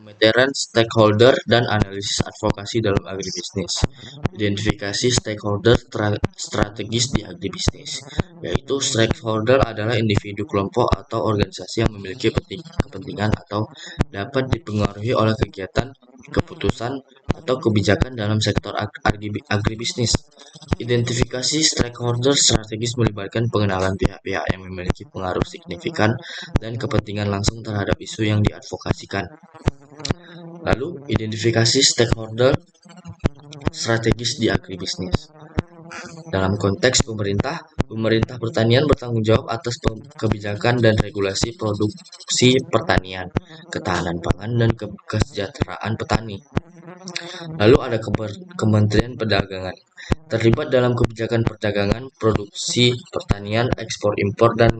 Pemetaran stakeholder dan analisis advokasi dalam agribisnis. Identifikasi stakeholder strategis di agribisnis, yaitu stakeholder adalah individu, kelompok, atau organisasi yang memiliki kepentingan atau dapat dipengaruhi oleh kegiatan, keputusan, atau kebijakan dalam sektor agribisnis. Identifikasi stakeholder strategis melibatkan pengenalan pihak-pihak yang memiliki pengaruh signifikan dan kepentingan langsung terhadap isu yang diadvokasikan. Lalu, identifikasi stakeholder strategis di agribisnis. Dalam konteks pemerintah pertanian bertanggung jawab atas kebijakan dan regulasi produksi pertanian, ketahanan pangan, dan kesejahteraan petani. Lalu ada Kementerian Perdagangan, terlibat dalam kebijakan perdagangan, produksi pertanian, ekspor impor, dan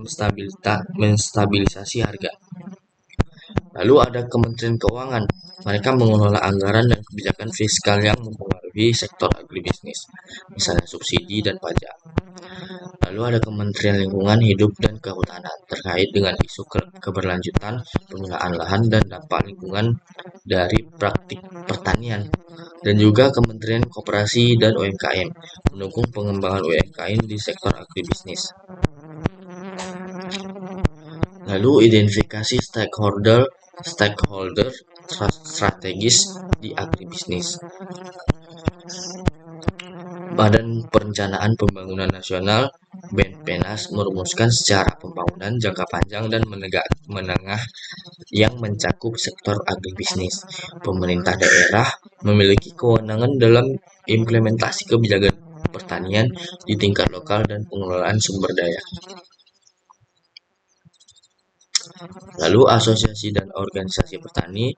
menstabilisasi harga. Lalu ada Kementerian Keuangan, mereka mengelola anggaran dan kebijakan fiskal yang mempengaruhi sektor agribisnis, misalnya subsidi dan pajak. Lalu ada Kementerian Lingkungan Hidup dan Kehutanan, terkait dengan isu keberlanjutan, penggunaan lahan, dan dampak lingkungan dari praktik pertanian. Dan juga Kementerian Koperasi dan UMKM, mendukung pengembangan UMKM di sektor agribisnis. Lalu identifikasi stakeholder strategis di agribisnis. Badan Perencanaan Pembangunan Nasional (BPENAS) merumuskan secara pembangunan jangka panjang dan menengah yang mencakup sektor agribisnis. Pemerintah daerah memiliki kewenangan dalam implementasi kebijakan pertanian di tingkat lokal dan pengelolaan sumber daya. Lalu asosiasi dan organisasi petani,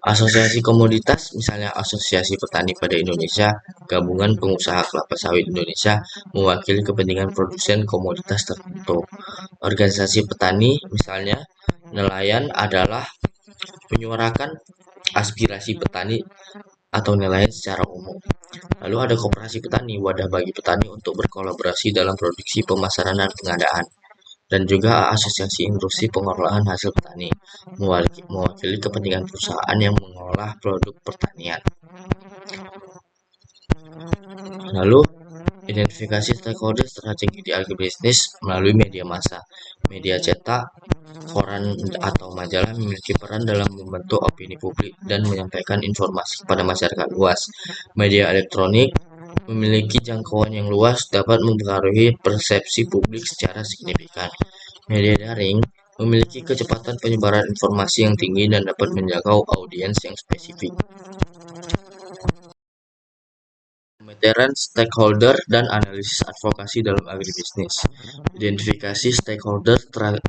asosiasi komoditas, misalnya Asosiasi Petani pada Indonesia, Gabungan Pengusaha Kelapa Sawit Indonesia, mewakili kepentingan produsen komoditas tertentu. Organisasi petani, misalnya nelayan, adalah menyuarakan aspirasi petani atau nelayan secara umum. Lalu ada koperasi petani, wadah bagi petani untuk berkolaborasi dalam produksi, pemasaran, dan pengadaan. Dan juga asosiasi industri pengelolaan hasil petani, mewakili kepentingan perusahaan yang mengolah produk pertanian. Lalu, identifikasi stakeholder strategi di agribisnis melalui media massa. Media cetak, koran, atau majalah memiliki peran dalam membentuk opini publik dan menyampaikan informasi kepada masyarakat luas. Media elektronik memiliki jangkauan yang luas, dapat mempengaruhi persepsi publik secara signifikan. Media daring memiliki kecepatan penyebaran informasi yang tinggi dan dapat menjangkau audiens yang spesifik. Pemetaran stakeholder dan analisis advokasi dalam agribisnis. Identifikasi stakeholder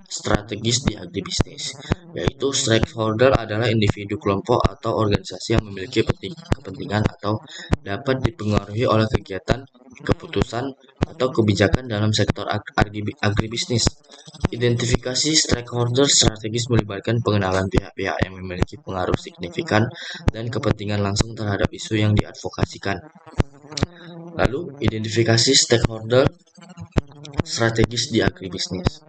strategis di agribisnis, yaitu stakeholder adalah individu, kelompok, atau organisasi yang memiliki kepentingan atau dapat dipengaruhi oleh kegiatan, keputusan, atau kebijakan dalam sektor agribisnis. Identifikasi stakeholder strategis melibatkan pengenalan pihak-pihak yang memiliki pengaruh signifikan dan kepentingan langsung terhadap isu yang diadvokasikan. Lalu, identifikasi stakeholder strategis di agribisnis.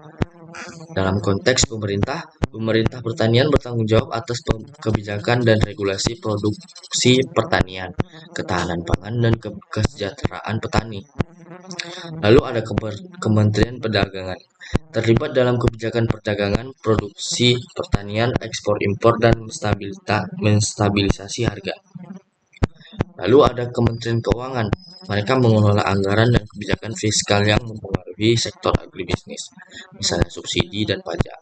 Dalam konteks pemerintah pertanian bertanggung jawab atas kebijakan dan regulasi produksi pertanian, ketahanan pangan, dan kesejahteraan petani. Lalu ada Kementerian Perdagangan, terlibat dalam kebijakan perdagangan, produksi pertanian, ekspor impor, dan menstabilisasi harga. Lalu ada Kementerian Keuangan, mereka mengelola anggaran dan kebijakan fiskal yang mempengaruhi sektor agribisnis, misalnya subsidi dan pajak.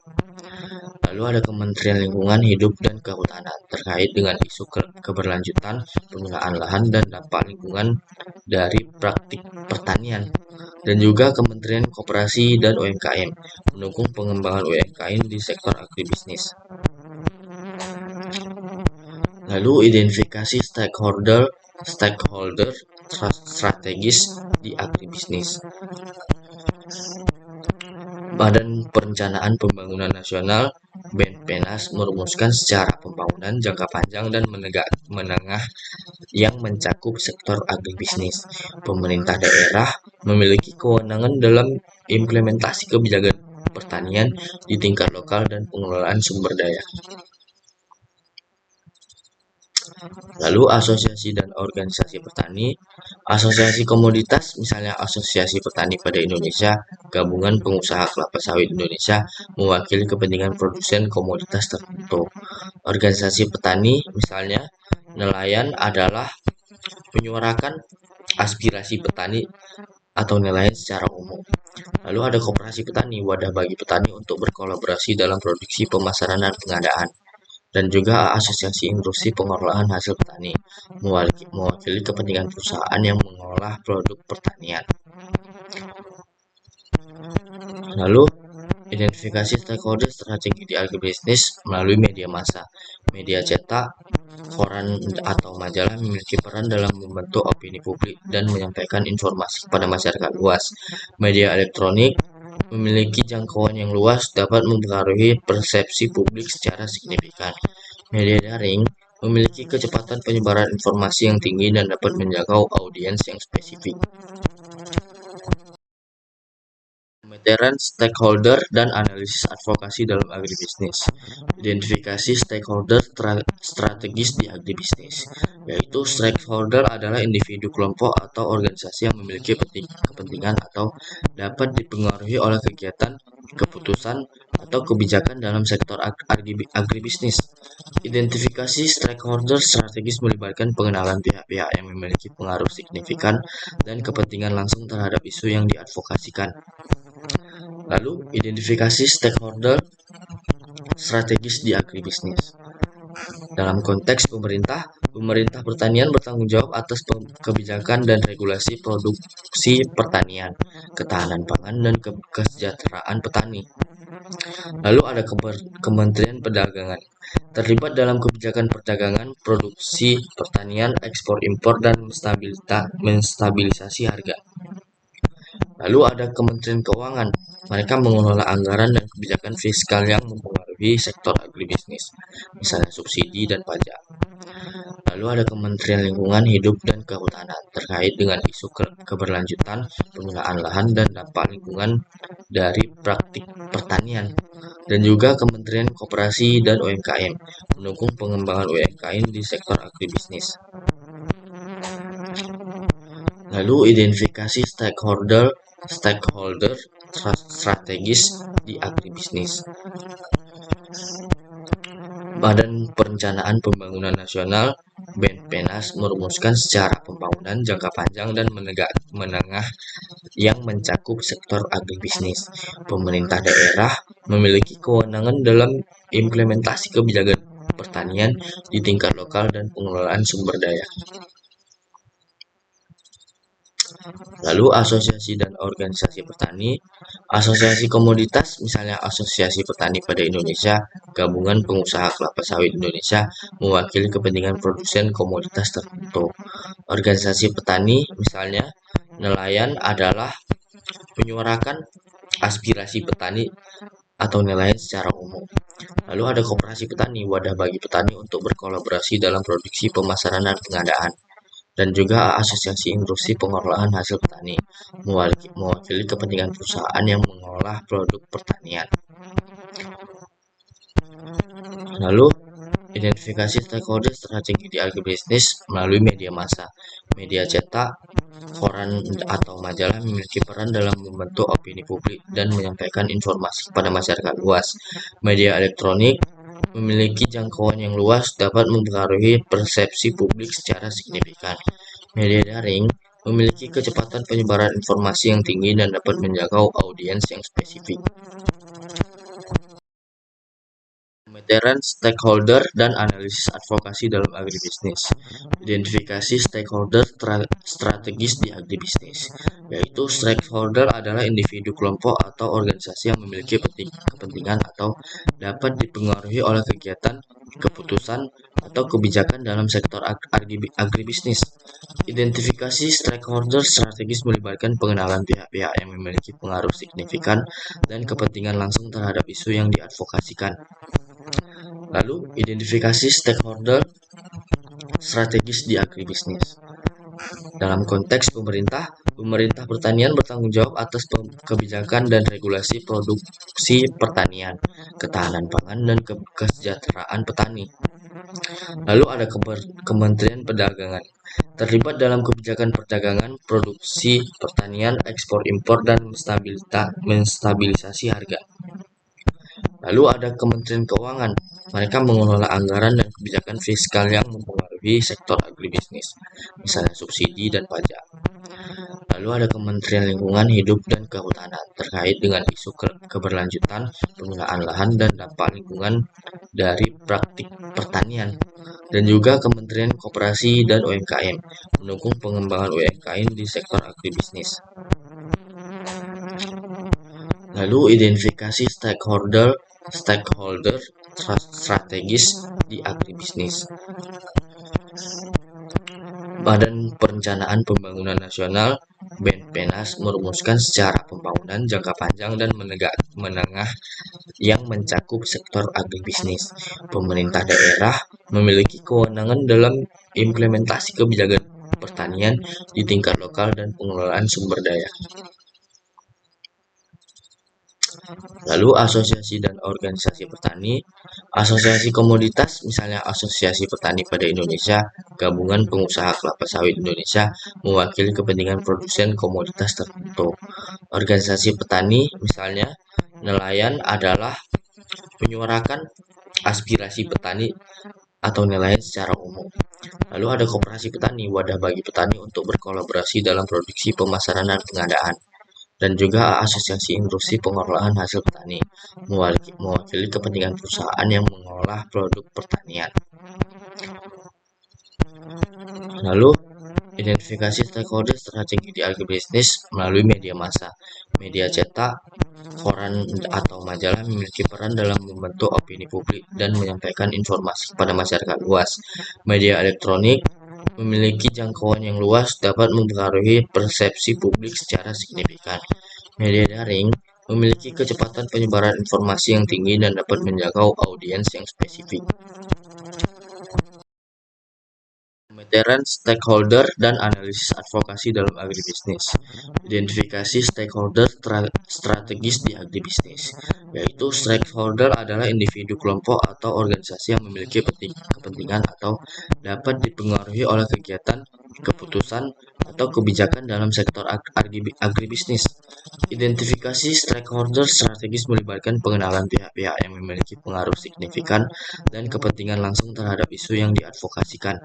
Lalu ada Kementerian Lingkungan Hidup dan Kehutanan, terkait dengan isu keberlanjutan, penggunaan lahan, dan dampak lingkungan dari praktik pertanian. Dan juga Kementerian Koperasi dan UMKM, mendukung pengembangan UMKM di sektor agribisnis. Lalu identifikasi stakeholder strategis di agribisnis. Badan Perencanaan Pembangunan Nasional (BPENAS) merumuskan secara pembangunan jangka panjang dan menengah yang mencakup sektor agribisnis. Pemerintah daerah memiliki kewenangan dalam implementasi kebijakan pertanian di tingkat lokal dan pengelolaan sumber daya. Lalu asosiasi dan organisasi petani, asosiasi komoditas misalnya Asosiasi Petani pada Indonesia, Gabungan Pengusaha Kelapa Sawit Indonesia mewakili kepentingan produsen komoditas tertentu. Organisasi petani misalnya nelayan adalah menyuarakan aspirasi petani atau nelayan secara umum. Lalu ada koperasi petani, wadah bagi petani untuk berkolaborasi dalam produksi, pemasaran, dan pengadaan. Dan juga asosiasi industri pengolahan hasil petani, mewakili kepentingan perusahaan yang mengolah produk pertanian. Lalu identifikasi stakeholder strategi di agribisnis melalui media massa. Media cetak, koran atau majalah memiliki peran dalam membentuk opini publik dan menyampaikan informasi kepada masyarakat luas. Media elektronik memiliki jangkauan yang luas, dapat mempengaruhi persepsi publik secara signifikan. Media daring memiliki kecepatan penyebaran informasi yang tinggi dan dapat menjangkau audiens yang spesifik. Pemetaran stakeholder dan analisis advokasi dalam agribisnis. Identifikasi stakeholder strategis di agribisnis, yaitu stakeholder adalah individu, kelompok, atau organisasi yang memiliki kepentingan atau dapat dipengaruhi oleh kegiatan, keputusan, atau kebijakan dalam sektor agribisnis. Identifikasi stakeholder strategis melibatkan pengenalan pihak-pihak yang memiliki pengaruh signifikan dan kepentingan langsung terhadap isu yang diadvokasikan. Lalu, identifikasi stakeholder strategis di agribisnis. Dalam konteks pemerintah, pemerintah pertanian bertanggung jawab atas kebijakan dan regulasi produksi pertanian, ketahanan pangan, dan kesejahteraan petani. Lalu ada Kementerian Perdagangan, terlibat dalam kebijakan perdagangan, produksi pertanian, ekspor impor, dan menstabilisasi harga. Lalu ada Kementerian Keuangan, mereka mengelola anggaran dan kebijakan fiskal yang mempengaruhi sektor agribisnis, misalnya subsidi dan pajak. Lalu ada Kementerian Lingkungan Hidup dan Kehutanan, terkait dengan isu keberlanjutan, penggunaan lahan, dan dampak lingkungan dari praktik pertanian. Dan juga Kementerian Koperasi dan UMKM, mendukung pengembangan UMKM di sektor agribisnis. Lalu identifikasi stakeholder strategis di agribisnis. Badan Perencanaan Pembangunan Nasional (BPENAS) merumuskan secara pembangunan jangka panjang dan menengah yang mencakup sektor agribisnis. Pemerintah daerah memiliki kewenangan dalam implementasi kebijakan pertanian di tingkat lokal dan pengelolaan sumber daya. Lalu asosiasi dan organisasi petani, asosiasi komoditas misalnya Asosiasi Petani pada Indonesia, Gabungan Pengusaha Kelapa Sawit Indonesia mewakili kepentingan produsen komoditas tertentu. Organisasi petani misalnya nelayan adalah menyuarakan aspirasi petani atau nelayan secara umum. Lalu ada koperasi petani, wadah bagi petani untuk berkolaborasi dalam produksi, pemasaran, dan pengadaan. Dan juga asosiasi industri pengolahan hasil petani, mewakili kepentingan perusahaan yang mengolah produk pertanian. Lalu identifikasi stakeholder strategi di agribisnis melalui media massa. Media cetak, koran atau majalah memiliki peran dalam membentuk opini publik dan menyampaikan informasi kepada masyarakat luas. Media elektronik memiliki jangkauan yang luas, dapat mempengaruhi persepsi publik secara signifikan. Media daring memiliki kecepatan penyebaran informasi yang tinggi dan dapat menjangkau audiens yang spesifik. Pemetaran stakeholder dan analisis advokasi dalam agribisnis. Identifikasi stakeholder strategis di agribisnis, yaitu stakeholder adalah individu, kelompok, atau organisasi yang memiliki kepentingan atau dapat dipengaruhi oleh kegiatan, keputusan, atau kebijakan dalam sektor agribisnis. Identifikasi stakeholder strategis melibatkan pengenalan pihak-pihak yang memiliki pengaruh signifikan dan kepentingan langsung terhadap isu yang diadvokasikan. Lalu, identifikasi stakeholder strategis di agribisnis. Dalam konteks pemerintah, pemerintah pertanian bertanggung jawab atas kebijakan dan regulasi produksi pertanian, ketahanan pangan, dan kesejahteraan petani. Lalu ada Kementerian Perdagangan, terlibat dalam kebijakan perdagangan, produksi, pertanian, ekspor impor, dan menstabilisasi harga. Lalu ada Kementerian Keuangan, mereka mengelola anggaran dan kebijakan fiskal yang mempengaruhi sektor agribisnis, misalnya subsidi dan pajak. Lalu ada Kementerian Lingkungan Hidup dan Kehutanan, terkait dengan isu keberlanjutan, penggunaan lahan, dan dampak lingkungan dari praktik pertanian. Dan juga Kementerian Koperasi dan UMKM, mendukung pengembangan UMKM di sektor agribisnis. Lalu identifikasi stakeholder strategis di agribisnis. Badan Perencanaan Pembangunan Nasional (BPENAS) merumuskan secara pembangunan jangka panjang dan menengah yang mencakup sektor agribisnis. Pemerintah daerah memiliki kewenangan dalam implementasi kebijakan pertanian di tingkat lokal dan pengelolaan sumber daya. Lalu asosiasi dan organisasi petani, asosiasi komoditas, misalnya Asosiasi Petani pada Indonesia, Gabungan Pengusaha Kelapa Sawit Indonesia, mewakili kepentingan produsen komoditas tertentu. Organisasi petani, misalnya nelayan, adalah menyuarakan aspirasi petani atau nelayan secara umum. Lalu ada koperasi petani, wadah bagi petani untuk berkolaborasi dalam produksi, pemasaran, dan pengadaan. Dan juga asosiasi industri pengolahan hasil petani, mewakili kepentingan perusahaan yang mengolah produk pertanian. Lalu identifikasi stakeholder strategi di agribisnis melalui media massa. Media cetak, koran atau majalah memiliki peran dalam membentuk opini publik dan menyampaikan informasi kepada masyarakat luas. Media elektronik memiliki jangkauan yang luas, dapat mempengaruhi persepsi publik secara signifikan. Media daring memiliki kecepatan penyebaran informasi yang tinggi dan dapat menjangkau audiens yang spesifik. Pemeteran stakeholder dan analisis advokasi dalam agribisnis. Identifikasi stakeholder strategis di agribisnis, yaitu stakeholder adalah individu, kelompok, atau organisasi yang memiliki kepentingan atau dapat dipengaruhi oleh kegiatan, keputusan, atau kebijakan dalam sektor agribisnis. Identifikasi stakeholder strategis melibatkan pengenalan pihak-pihak yang memiliki pengaruh signifikan dan kepentingan langsung terhadap isu yang diadvokasikan.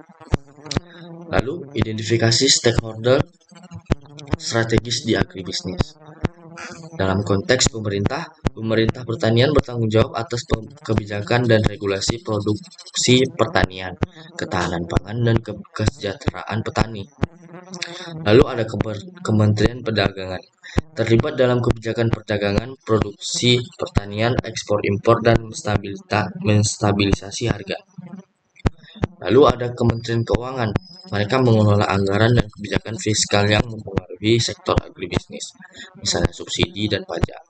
Lalu, identifikasi stakeholder strategis di agribisnis. Dalam konteks pemerintah pertanian bertanggung jawab atas kebijakan dan regulasi produksi pertanian, ketahanan pangan, dan kesejahteraan petani. Lalu ada Kementerian Perdagangan, terlibat dalam kebijakan perdagangan, produksi, pertanian, ekspor impor, dan menstabilisasi harga. Lalu ada Kementerian Keuangan, mereka mengelola anggaran dan kebijakan fiskal yang mempengaruhi sektor agribisnis, misalnya subsidi dan pajak.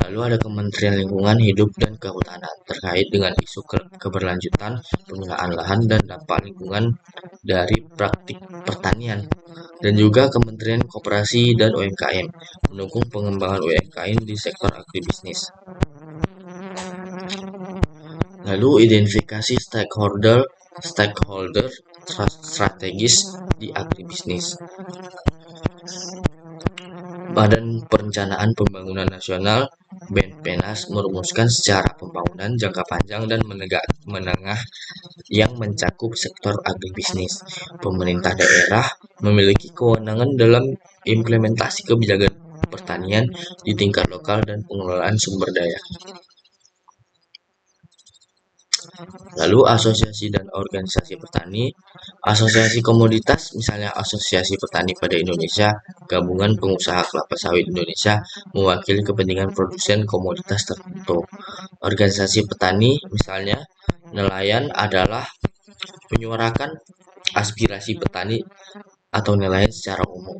Lalu ada Kementerian Lingkungan Hidup dan Kehutanan, terkait dengan isu keberlanjutan, penggunaan lahan, dan dampak lingkungan dari praktik pertanian. Dan juga Kementerian Koperasi dan UMKM, mendukung pengembangan UMKM di sektor agribisnis. Lalu identifikasi stakeholder strategis di agribisnis. Badan Perencanaan Pembangunan Nasional (BPENAS) merumuskan secara pembangunan jangka panjang dan menengah yang mencakup sektor agribisnis. Pemerintah daerah memiliki kewenangan dalam implementasi kebijakan pertanian di tingkat lokal dan pengelolaan sumber daya. Lalu asosiasi dan organisasi petani, asosiasi komoditas, misalnya Asosiasi Petani pada Indonesia, Gabungan Pengusaha Kelapa Sawit Indonesia, mewakili kepentingan produsen komoditas tertentu. Organisasi petani, misalnya nelayan, adalah menyuarakan aspirasi petani atau nelayan secara umum.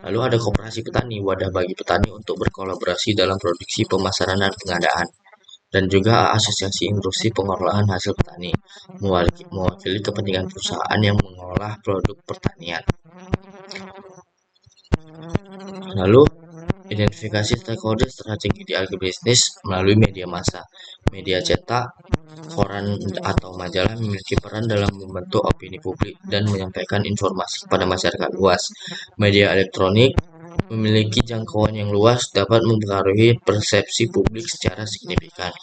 Lalu ada koperasi petani, wadah bagi petani untuk berkolaborasi dalam produksi, pemasaran, dan pengadaan. Dan juga asosiasi industri pengolahan hasil petani, mewakili kepentingan perusahaan yang mengolah produk pertanian. Lalu Identifikasi stakeholder strategi di agribisnis melalui media massa. Media cetak, koran atau majalah memiliki peran dalam membentuk opini publik dan menyampaikan informasi kepada masyarakat luas. Media elektronik memiliki jangkauan yang luas, dapat mempengaruhi persepsi publik secara signifikan.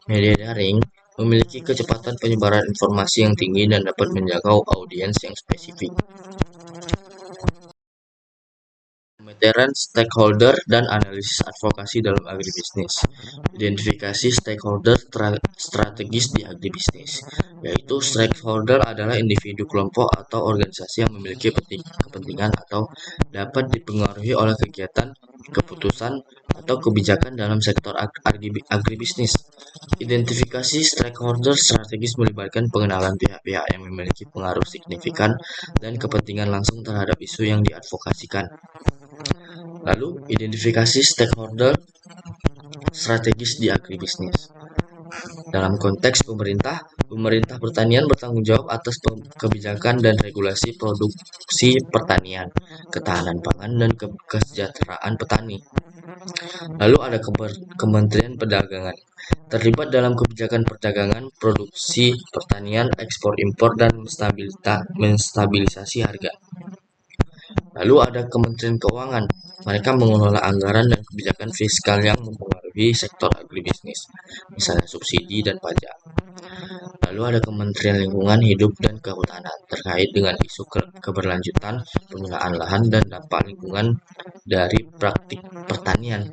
Media daring memiliki kecepatan penyebaran informasi yang tinggi dan dapat menjangkau audiens yang spesifik. Pemetaran stakeholder dan analisis advokasi dalam agribisnis. Identifikasi stakeholder strategis di agribisnis, yaitu stakeholder adalah individu, kelompok, atau organisasi yang memiliki kepentingan atau dapat dipengaruhi oleh kegiatan, keputusan, atau kebijakan dalam sektor agribisnis. Identifikasi stakeholder strategis melibatkan pengenalan pihak-pihak yang memiliki pengaruh signifikan dan kepentingan langsung terhadap isu yang diadvokasikan. Lalu, identifikasi stakeholder strategis di agribisnis. Dalam konteks pemerintah, pemerintah pertanian bertanggung jawab atas kebijakan dan regulasi produksi pertanian, ketahanan pangan, dan kesejahteraan petani. Lalu ada Kementerian Perdagangan, terlibat dalam kebijakan perdagangan, produksi pertanian, ekspor impor, dan menstabilisasi harga. Lalu ada Kementerian Keuangan, mereka mengelola anggaran dan kebijakan fiskal yang mempengaruhi sektor agribisnis, misalnya subsidi dan pajak. Lalu ada Kementerian Lingkungan Hidup dan Kehutanan, terkait dengan isu keberlanjutan, penggunaan lahan, dan dampak lingkungan dari praktik pertanian.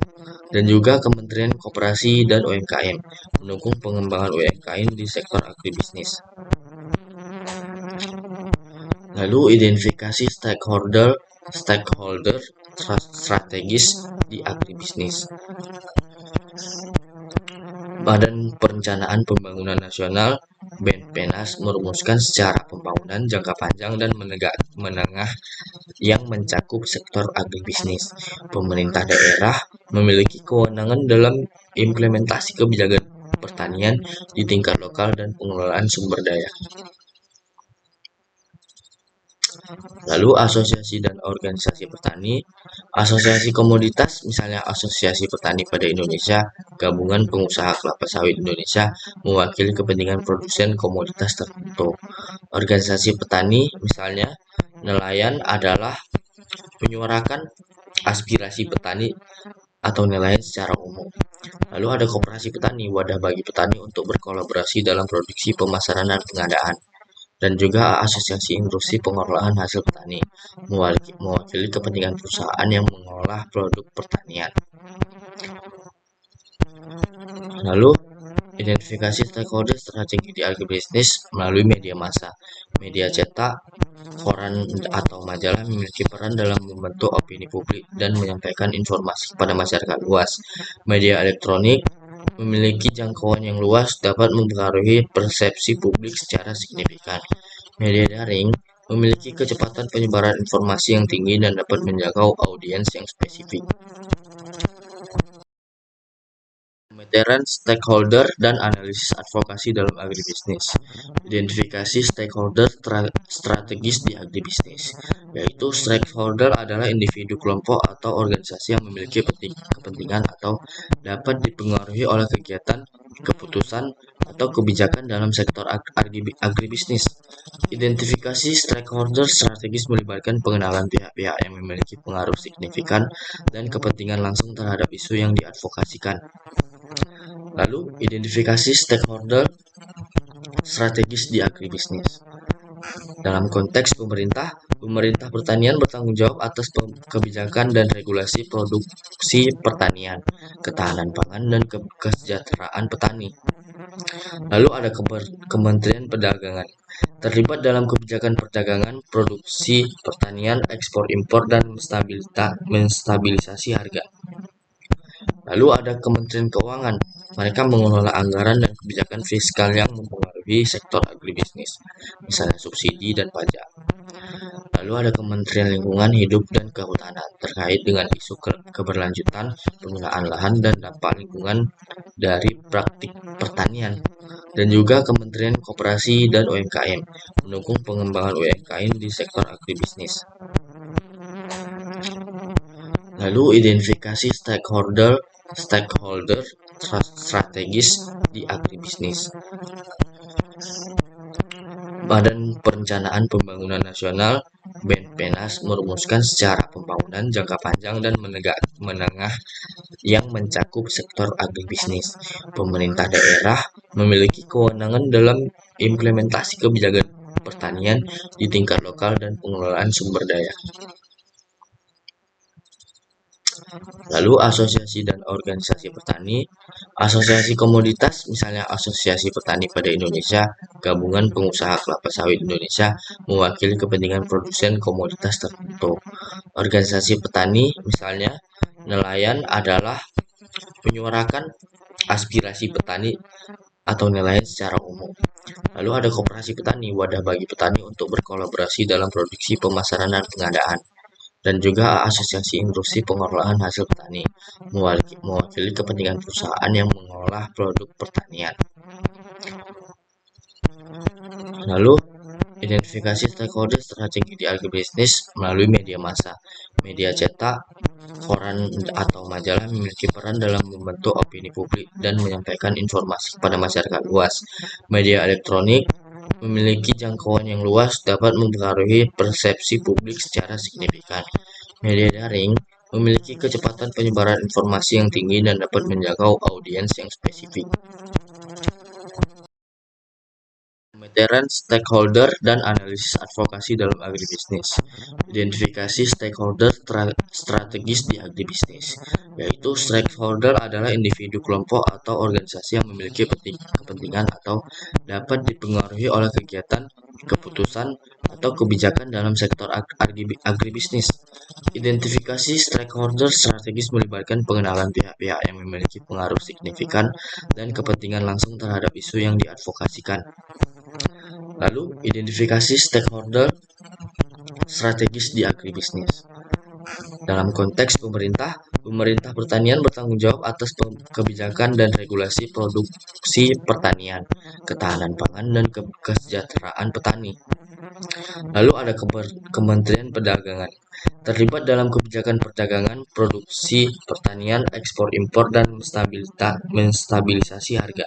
Dan juga Kementerian Koperasi dan UMKM, mendukung pengembangan UMKM di sektor agribisnis. Lalu identifikasi stakeholder strategis di agribisnis. Badan Perencanaan Pembangunan Nasional (BPENAS) merumuskan secara pembangunan jangka panjang dan menengah yang mencakup sektor agribisnis. Pemerintah daerah memiliki kewenangan dalam implementasi kebijakan pertanian di tingkat lokal dan pengelolaan sumber daya. Lalu asosiasi dan organisasi petani, asosiasi komoditas, misalnya Asosiasi Petani pada Indonesia, Gabungan Pengusaha Kelapa Sawit Indonesia, mewakili kepentingan produsen komoditas tertentu. Organisasi petani, misalnya nelayan, adalah menyuarakan aspirasi petani atau nelayan secara umum. Lalu ada koperasi petani, wadah bagi petani untuk berkolaborasi dalam produksi, pemasaran, dan pengadaan. Dan juga asosiasi industri pengolahan hasil petani, mewakili kepentingan perusahaan yang mengolah produk pertanian. Lalu, identifikasi stakeholder strategi di agribisnis melalui media massa. Media cetak, koran atau majalah memiliki peran dalam membentuk opini publik dan menyampaikan informasi kepada masyarakat luas. Media elektronik memiliki jangkauan yang luas, dapat mempengaruhi persepsi publik secara signifikan. Media daring memiliki kecepatan penyebaran informasi yang tinggi dan dapat menjangkau audiens yang spesifik. Pemetaran stakeholder dan analisis advokasi dalam agribisnis. Identifikasi stakeholder strategis di agribisnis, yaitu stakeholder adalah individu, kelompok, atau organisasi yang memiliki kepentingan atau dapat dipengaruhi oleh kegiatan, keputusan, atau kebijakan dalam sektor agribisnis. Identifikasi stakeholder strategis melibatkan pengenalan pihak-pihak yang memiliki pengaruh signifikan dan kepentingan langsung terhadap isu yang diadvokasikan. Lalu, identifikasi stakeholder strategis di agribisnis. Dalam konteks pemerintah, pemerintah pertanian bertanggung jawab atas kebijakan dan regulasi produksi pertanian, ketahanan pangan, dan kesejahteraan petani. Lalu ada Kementerian Perdagangan, terlibat dalam kebijakan perdagangan, produksi pertanian, ekspor impor, dan menstabilisasi harga. Lalu ada Kementerian Keuangan, mereka mengelola anggaran dan kebijakan fiskal yang mempengaruhi sektor agribisnis, misalnya subsidi dan pajak. Lalu ada Kementerian Lingkungan Hidup dan Kehutanan, terkait dengan isu keberlanjutan, penggunaan lahan, dan dampak lingkungan dari praktik pertanian. Dan juga Kementerian Koperasi dan UMKM, mendukung pengembangan UMKM di sektor agribisnis. Lalu identifikasi stakeholder strategis di agribisnis. Badan Perencanaan Pembangunan Nasional (BPENAS) merumuskan secara pembangunan jangka panjang dan menengah yang mencakup sektor agribisnis. Pemerintah daerah memiliki kewenangan dalam implementasi kebijakan pertanian di tingkat lokal dan pengelolaan sumber daya. Lalu asosiasi dan organisasi petani, asosiasi komoditas, misalnya Asosiasi Petani pada Indonesia, Gabungan Pengusaha Kelapa Sawit Indonesia, mewakili kepentingan produsen komoditas tertentu. Organisasi petani, misalnya nelayan, adalah menyuarakan aspirasi petani atau nelayan secara umum. Lalu ada koperasi petani, wadah bagi petani untuk berkolaborasi dalam produksi, pemasaran, dan pengadaan. Dan juga asosiasi industri pengolahan hasil petani, mewakili kepentingan perusahaan yang mengolah produk pertanian. Lalu identifikasi stakeholder strategi di agribisnis melalui media massa. Media cetak, koran atau majalah memiliki peran dalam membentuk opini publik dan menyampaikan informasi kepada masyarakat luas. Media elektronik memiliki jangkauan yang luas, dapat mempengaruhi persepsi publik secara signifikan. Media daring memiliki kecepatan penyebaran informasi yang tinggi dan dapat menjangkau audiens yang spesifik. Pemeteran stakeholder dan analisis advokasi dalam agribisnis. Identifikasi stakeholder strategis di agribisnis, yaitu stakeholder adalah individu, kelompok, atau organisasi yang memiliki kepentingan atau dapat dipengaruhi oleh kegiatan, keputusan, atau kebijakan dalam sektor agribisnis. Identifikasi stakeholder strategis melibatkan pengenalan pihak-pihak yang memiliki pengaruh signifikan dan kepentingan langsung terhadap isu yang diadvokasikan. Lalu, identifikasi stakeholder strategis di agribisnis. Dalam konteks pemerintah pertanian bertanggung jawab atas kebijakan dan regulasi produksi pertanian, ketahanan pangan, dan kesejahteraan petani. Lalu ada Kementerian Perdagangan, terlibat dalam kebijakan perdagangan, produksi pertanian, ekspor impor, dan menstabilisasi harga.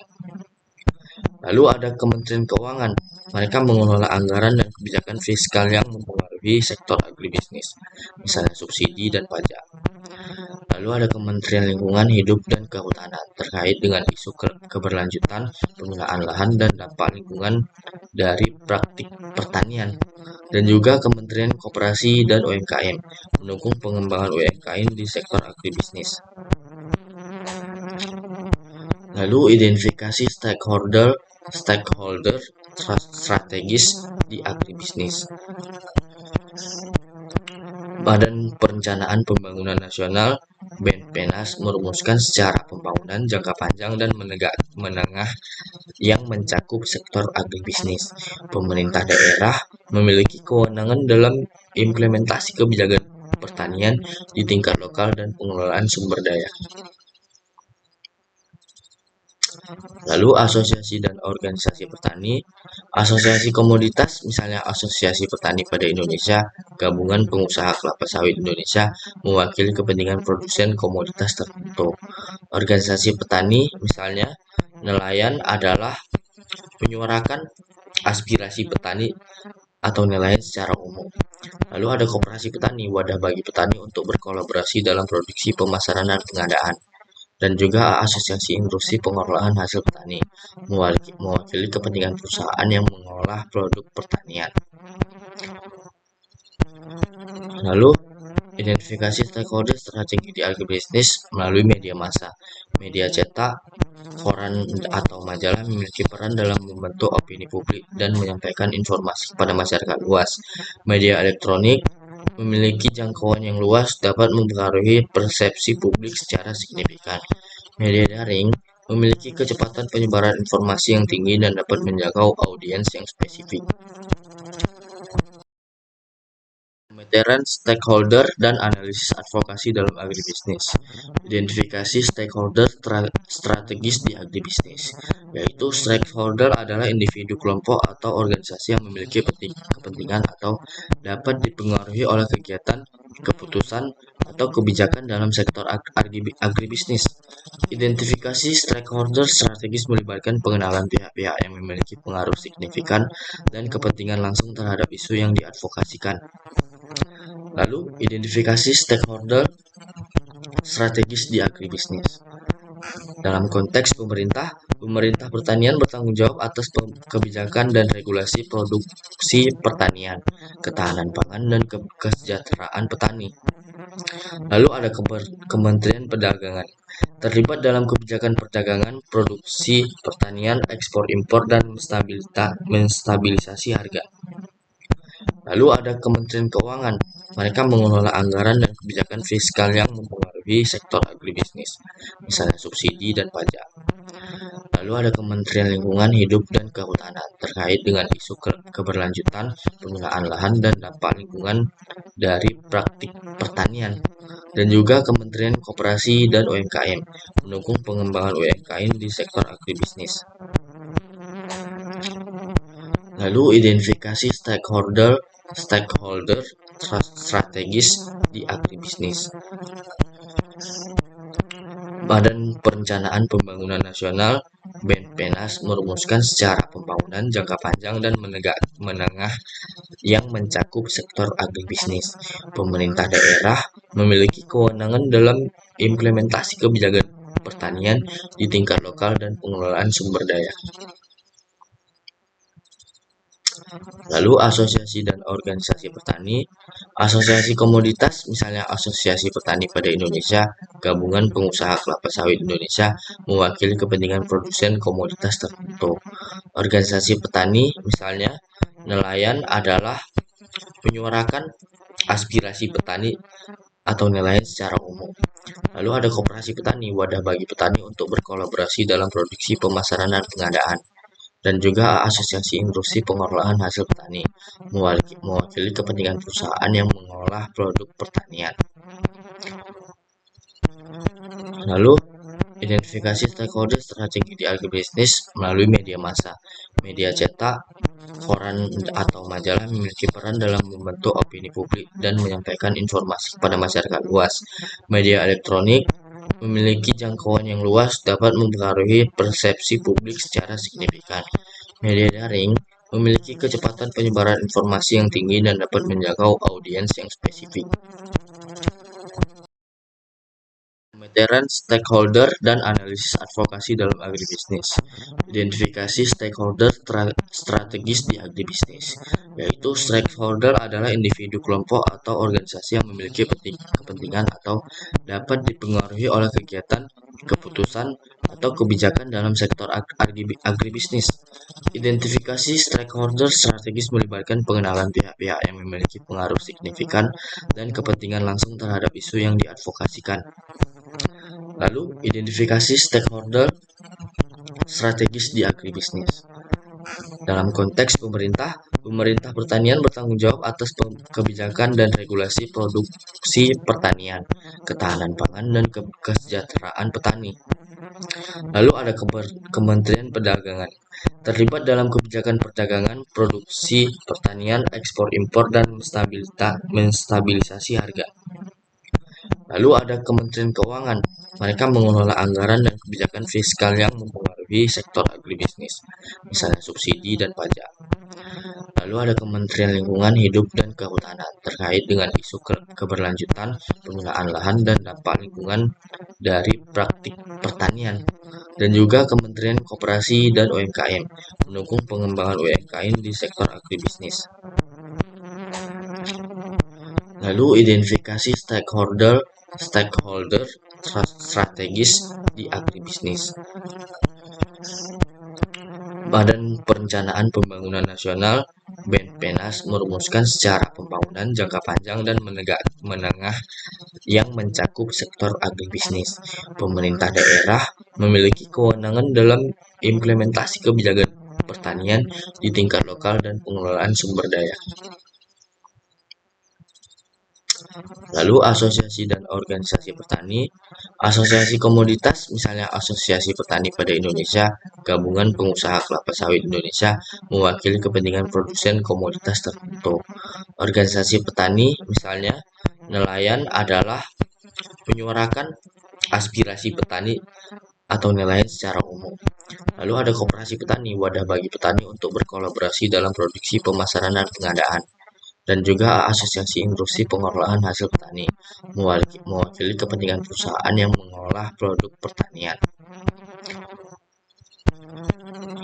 Lalu ada Kementerian Keuangan, mereka mengelola anggaran dan kebijakan fiskal yang mempengaruhi sektor agribisnis, misalnya subsidi dan pajak. Lalu ada Kementerian Lingkungan Hidup dan Kehutanan, terkait dengan isu keberlanjutan, penggunaan lahan, dan dampak lingkungan dari praktik pertanian. Dan juga Kementerian Koperasi dan UMKM, mendukung pengembangan UMKM di sektor agribisnis. Lalu identifikasi stakeholder strategis di agribisnis. Badan Perencanaan Pembangunan Nasional (BPENAS) merumuskan secara pembangunan jangka panjang dan menengah yang mencakup sektor agribisnis. Pemerintah daerah memiliki kewenangan dalam implementasi kebijakan pertanian di tingkat lokal dan pengelolaan sumber daya. Lalu asosiasi dan organisasi petani, asosiasi komoditas, misalnya Asosiasi Petani pada Indonesia, Gabungan Pengusaha Kelapa Sawit Indonesia, mewakili kepentingan produsen komoditas tertentu. Organisasi petani, misalnya nelayan, adalah menyuarakan aspirasi petani atau nelayan secara umum. Lalu ada koperasi petani, wadah bagi petani untuk berkolaborasi dalam produksi, pemasaran, dan pengadaan. Dan juga asosiasi industri pengolahan hasil petani, mewakili kepentingan perusahaan yang mengolah produk pertanian. Lalu identifikasi stakeholder strategi di agribisnis melalui media massa. Media cetak, koran atau majalah memiliki peran dalam membentuk opini publik dan menyampaikan informasi kepada masyarakat luas. Media elektronik memiliki jangkauan yang luas, dapat mempengaruhi persepsi publik secara signifikan. Media daring memiliki kecepatan penyebaran informasi yang tinggi dan dapat menjangkau audiens yang spesifik. Pemeteran stakeholder dan analisis advokasi dalam agribisnis. Identifikasi stakeholder strategis di agribisnis, yaitu stakeholder adalah individu, kelompok, atau organisasi yang memiliki kepentingan atau dapat dipengaruhi oleh kegiatan, keputusan, atau kebijakan dalam sektor agribisnis. Identifikasi stakeholder strategis melibatkan pengenalan pihak-pihak yang memiliki pengaruh signifikan dan kepentingan langsung terhadap isu yang diadvokasikan. Lalu, identifikasi stakeholder strategis di agribisnis. Dalam konteks pemerintah, pemerintah pertanian bertanggung jawab atas kebijakan dan regulasi produksi pertanian, ketahanan pangan, dan kesejahteraan petani. Lalu ada Kementerian Perdagangan, terlibat dalam kebijakan perdagangan, produksi pertanian, ekspor impor, dan menstabilisasi harga. Lalu ada Kementerian Keuangan, mereka mengelola anggaran dan kebijakan fiskal yang mempengaruhi sektor agribisnis, misalnya subsidi dan pajak. Lalu ada Kementerian Lingkungan Hidup dan Kehutanan, terkait dengan isu keberlanjutan, penggunaan lahan, dan dampak lingkungan dari praktik pertanian. Dan juga Kementerian Koperasi dan UMKM, mendukung pengembangan UMKM di sektor agribisnis. Lalu identifikasi stakeholder strategis di agribisnis. Badan Perencanaan Pembangunan Nasional (BPENAS) merumuskan secara pembangunan jangka panjang dan menengah yang mencakup sektor agribisnis. Pemerintah daerah memiliki kewenangan dalam implementasi kebijakan pertanian di tingkat lokal dan pengelolaan sumber daya. Lalu asosiasi dan organisasi petani, asosiasi komoditas, misalnya Asosiasi Petani pada Indonesia, Gabungan Pengusaha Kelapa Sawit Indonesia, mewakili kepentingan produsen komoditas tertentu. Organisasi petani, misalnya nelayan, adalah menyuarakan aspirasi petani atau nelayan secara umum. Lalu ada koperasi petani, wadah bagi petani untuk berkolaborasi dalam produksi, pemasaran, dan pengadaan. Dan juga asosiasi industri pengolahan hasil petani, mewakili kepentingan perusahaan yang mengolah produk pertanian. Lalu, identifikasi stakeholder strategi di agribisnis melalui media massa. Media cetak, koran atau majalah memiliki peran dalam membentuk opini publik dan menyampaikan informasi kepada masyarakat luas. Media elektronik memiliki jangkauan yang luas, dapat mempengaruhi persepsi publik secara signifikan. Media daring memiliki kecepatan penyebaran informasi yang tinggi dan dapat menjangkau audiens yang spesifik. Pemeteran stakeholder dan analisis advokasi dalam agribisnis. Identifikasi stakeholder strategis di agribisnis, yaitu stakeholder adalah individu, kelompok, atau organisasi yang memiliki kepentingan atau dapat dipengaruhi oleh kegiatan, keputusan, atau kebijakan dalam sektor agribisnis. Identifikasi stakeholder strategis melibatkan pengenalan pihak-pihak yang memiliki pengaruh signifikan dan kepentingan langsung terhadap isu yang diadvokasikan. Lalu, identifikasi stakeholder strategis di agribisnis. Dalam konteks pemerintah, pemerintah pertanian bertanggung jawab atas kebijakan dan regulasi produksi pertanian, ketahanan pangan, dan kesejahteraan petani. Lalu ada Kementerian Perdagangan, terlibat dalam kebijakan perdagangan, produksi pertanian, ekspor impor, dan menstabilisasi harga. Lalu ada Kementerian Keuangan, mereka mengelola anggaran dan kebijakan fiskal yang mempengaruhi sektor agribisnis, misalnya subsidi dan pajak. Lalu ada Kementerian Lingkungan Hidup dan Kehutanan, terkait dengan isu keberlanjutan, penggunaan lahan, dan dampak lingkungan dari praktik pertanian. Dan juga Kementerian Koperasi dan UMKM, mendukung pengembangan UMKM di sektor agribisnis. Lalu identifikasi stakeholder strategis di agribisnis. Badan Perencanaan Pembangunan Nasional (BPENAS) merumuskan secara pembangunan jangka panjang dan menengah yang mencakup sektor agribisnis. Pemerintah daerah memiliki kewenangan dalam implementasi kebijakan pertanian di tingkat lokal dan pengelolaan sumber daya. Lalu asosiasi dan organisasi petani, asosiasi komoditas, misalnya Asosiasi Petani pada Indonesia, Gabungan Pengusaha Kelapa Sawit Indonesia, mewakili kepentingan produsen komoditas tertentu. Organisasi petani, misalnya Nelayan adalah menyuarakan aspirasi petani atau nelayan secara umum. Lalu ada koperasi petani, wadah bagi petani untuk berkolaborasi dalam produksi, pemasaran, dan pengadaan. Dan juga asosiasi industri pengolahan hasil petani, mewakili kepentingan perusahaan yang mengolah produk pertanian.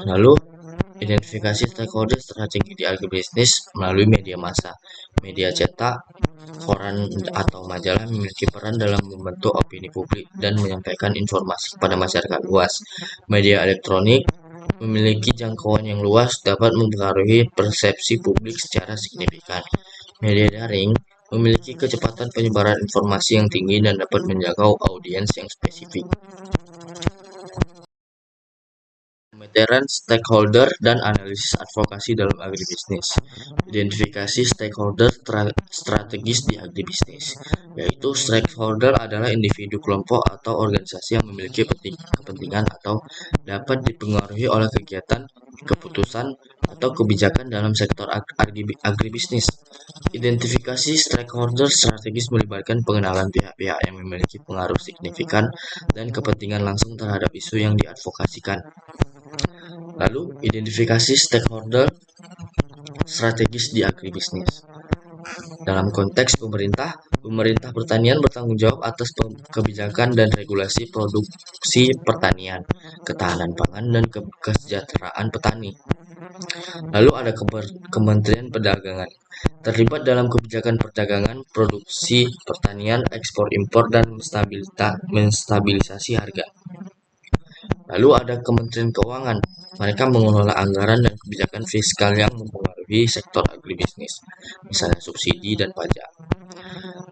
Lalu, identifikasi stakeholder strategi di agribisnis melalui media massa. Media cetak, koran atau majalah memiliki peran dalam membentuk opini publik dan menyampaikan informasi kepada masyarakat luas. Media elektronik memiliki jangkauan yang luas, dapat mempengaruhi persepsi publik secara signifikan. Media daring memiliki kecepatan penyebaran informasi yang tinggi dan dapat menjangkau audiens yang spesifik. Pemetaran stakeholder dan analisis advokasi dalam agribisnis. Identifikasi stakeholder strategis di agribisnis, yaitu stakeholder adalah individu, kelompok, atau organisasi yang memiliki kepentingan atau dapat dipengaruhi oleh kegiatan, keputusan, atau kebijakan dalam sektor agribisnis. Identifikasi stakeholder strategis melibatkan pengenalan pihak-pihak yang memiliki pengaruh signifikan dan kepentingan langsung terhadap isu yang diadvokasikan. Lalu, identifikasi stakeholder strategis di agribisnis. Dalam konteks pemerintah pertanian bertanggung jawab atas kebijakan dan regulasi produksi pertanian, ketahanan pangan, dan kesejahteraan petani. Lalu ada Kementerian Perdagangan, terlibat dalam kebijakan perdagangan, produksi pertanian, ekspor impor, dan menstabilisasi harga. Lalu ada Kementerian Keuangan, mereka mengelola anggaran dan kebijakan fiskal yang mempengaruhi sektor agribisnis, misalnya subsidi dan pajak.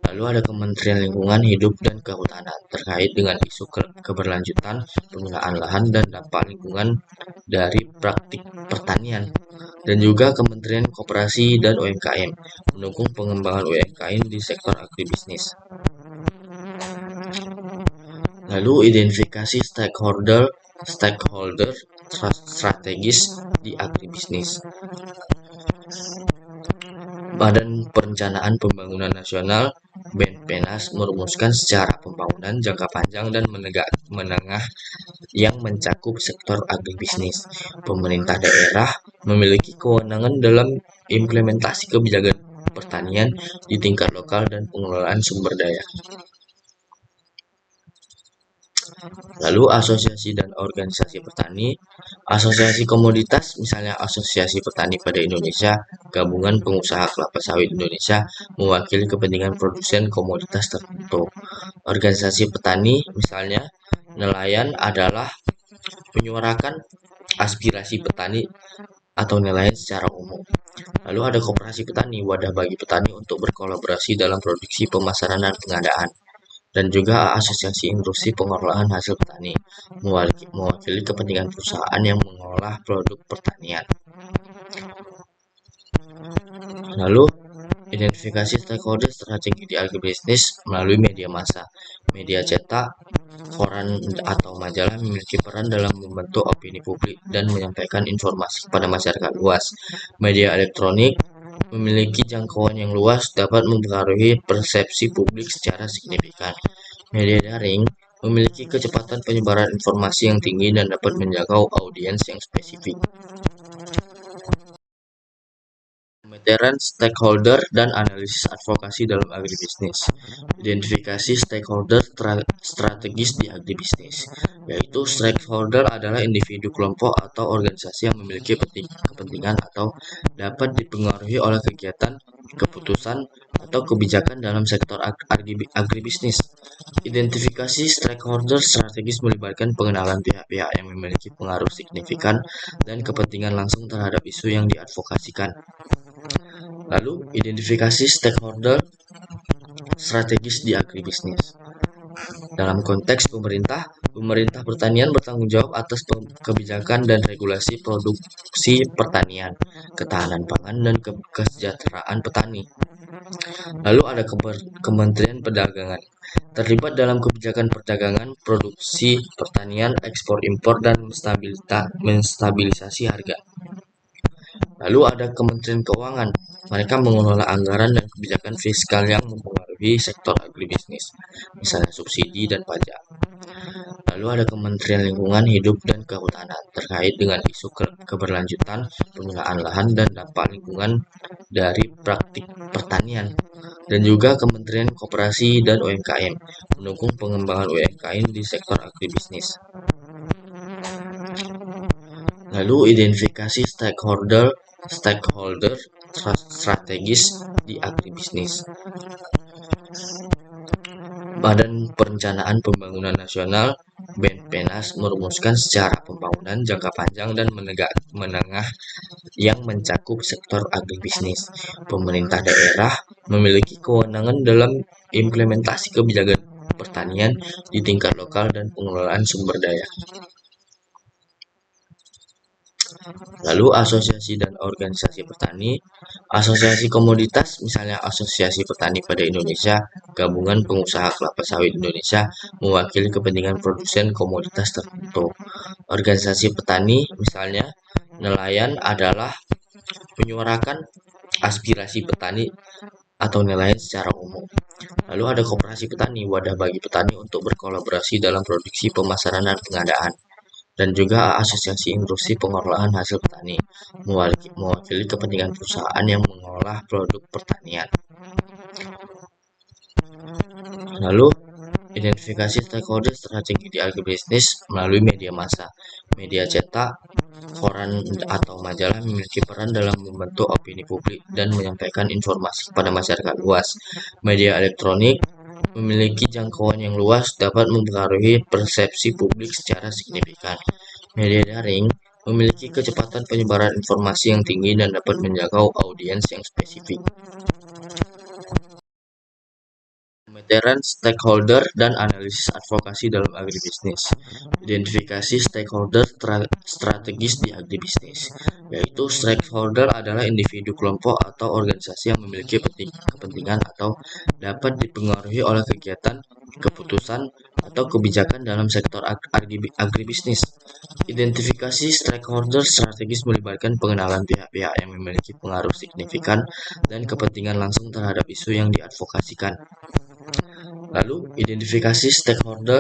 Lalu ada Kementerian Lingkungan Hidup dan Kehutanan, terkait dengan isu keberlanjutan penggunaan lahan dan dampak lingkungan dari praktik pertanian. Dan juga Kementerian Koperasi dan UMKM, mendukung pengembangan UMKM di sektor agribisnis. Lalu identifikasi stakeholder strategis di agribisnis. Badan Perencanaan Pembangunan Nasional (BPENAS) merumuskan secara pembangunan jangka panjang dan menengah yang mencakup sektor agribisnis. Pemerintah daerah memiliki kewenangan dalam implementasi kebijakan pertanian di tingkat lokal dan pengelolaan sumber daya. Lalu asosiasi dan organisasi petani, asosiasi komoditas, misalnya Asosiasi Petani pada Indonesia, Gabungan Pengusaha Kelapa Sawit Indonesia, mewakili kepentingan produsen komoditas tertentu. Organisasi petani, misalnya nelayan, adalah menyuarakan aspirasi petani atau nelayan secara umum. Lalu ada koperasi petani, wadah bagi petani untuk berkolaborasi dalam produksi, pemasaran, dan pengadaan. Dan juga asosiasi industri pengolahan hasil petani, mewakili kepentingan perusahaan yang mengolah produk pertanian. Lalu, identifikasi stakeholder strategi di agribisnis melalui media massa. Media cetak, koran atau majalah memiliki peran dalam membentuk opini publik dan menyampaikan informasi kepada masyarakat luas. Media elektronik memiliki jangkauan yang luas, dapat mempengaruhi persepsi publik secara signifikan. Media daring memiliki kecepatan penyebaran informasi yang tinggi dan dapat menjangkau audiens yang spesifik. Pemetaran stakeholder dan analisis advokasi dalam agribisnis. Identifikasi stakeholder strategis di agribisnis, yaitu stakeholder adalah individu, kelompok, atau organisasi yang memiliki kepentingan atau dapat dipengaruhi oleh kegiatan, keputusan, atau kebijakan dalam sektor agribisnis. Identifikasi stakeholder strategis melibatkan pengenalan pihak-pihak yang memiliki pengaruh signifikan dan kepentingan langsung terhadap isu yang diadvokasikan. Lalu, identifikasi stakeholder strategis di agribisnis. Dalam konteks pemerintah pertanian bertanggung jawab atas kebijakan dan regulasi produksi pertanian, ketahanan pangan, dan kesejahteraan petani. Lalu ada Kementerian Perdagangan, terlibat dalam kebijakan perdagangan, produksi pertanian, ekspor impor, dan menstabilisasi harga. Lalu ada Kementerian Keuangan, mereka mengelola anggaran dan kebijakan fiskal yang mempengaruhi mempengaruhi sektor agribisnis, misalnya subsidi dan pajak. Lalu ada Kementerian Lingkungan Hidup dan Kehutanan terkait dengan isu keberlanjutan penggunaan lahan dan dampak lingkungan dari praktik pertanian, dan juga Kementerian Koperasi dan UMKM mendukung pengembangan UMKM di sektor agribisnis. Lalu identifikasi stakeholder strategis di agribisnis. Badan Perencanaan Pembangunan Nasional (BPENAS) merumuskan secara pembangunan jangka panjang dan menengah yang mencakup sektor agribisnis. Pemerintah daerah memiliki kewenangan dalam implementasi kebijakan pertanian di tingkat lokal dan pengelolaan sumber daya. Lalu asosiasi dan organisasi petani, asosiasi komoditas misalnya Asosiasi Petani pada Indonesia, Gabungan Pengusaha Kelapa Sawit Indonesia mewakili kepentingan produsen komoditas tertentu. Organisasi petani misalnya nelayan adalah menyuarakan aspirasi petani atau nelayan secara umum. Lalu ada koperasi petani, wadah bagi petani untuk berkolaborasi dalam produksi, pemasaran, dan pengadaan. Dan juga asosiasi industri pengolahan hasil petani, mewakili kepentingan perusahaan yang mengolah produk pertanian. Lalu identifikasi stakeholder strategi di agribisnis melalui media massa. Media cetak, koran atau majalah memiliki peran dalam membentuk opini publik dan menyampaikan informasi kepada masyarakat luas. Media elektronik memiliki jangkauan yang luas, dapat mempengaruhi persepsi publik secara signifikan. Media daring memiliki kecepatan penyebaran informasi yang tinggi dan dapat menjangkau audiens yang spesifik. Pemeteran stakeholder dan analisis advokasi dalam agribisnis. Identifikasi stakeholder strategis di agribisnis, yaitu stakeholder adalah individu, kelompok, atau organisasi yang memiliki kepentingan atau dapat dipengaruhi oleh kegiatan, keputusan, atau kebijakan dalam sektor agribisnis. Identifikasi stakeholder strategis melibatkan pengenalan pihak-pihak yang memiliki pengaruh signifikan dan kepentingan langsung terhadap isu yang diadvokasikan. Lalu, identifikasi stakeholder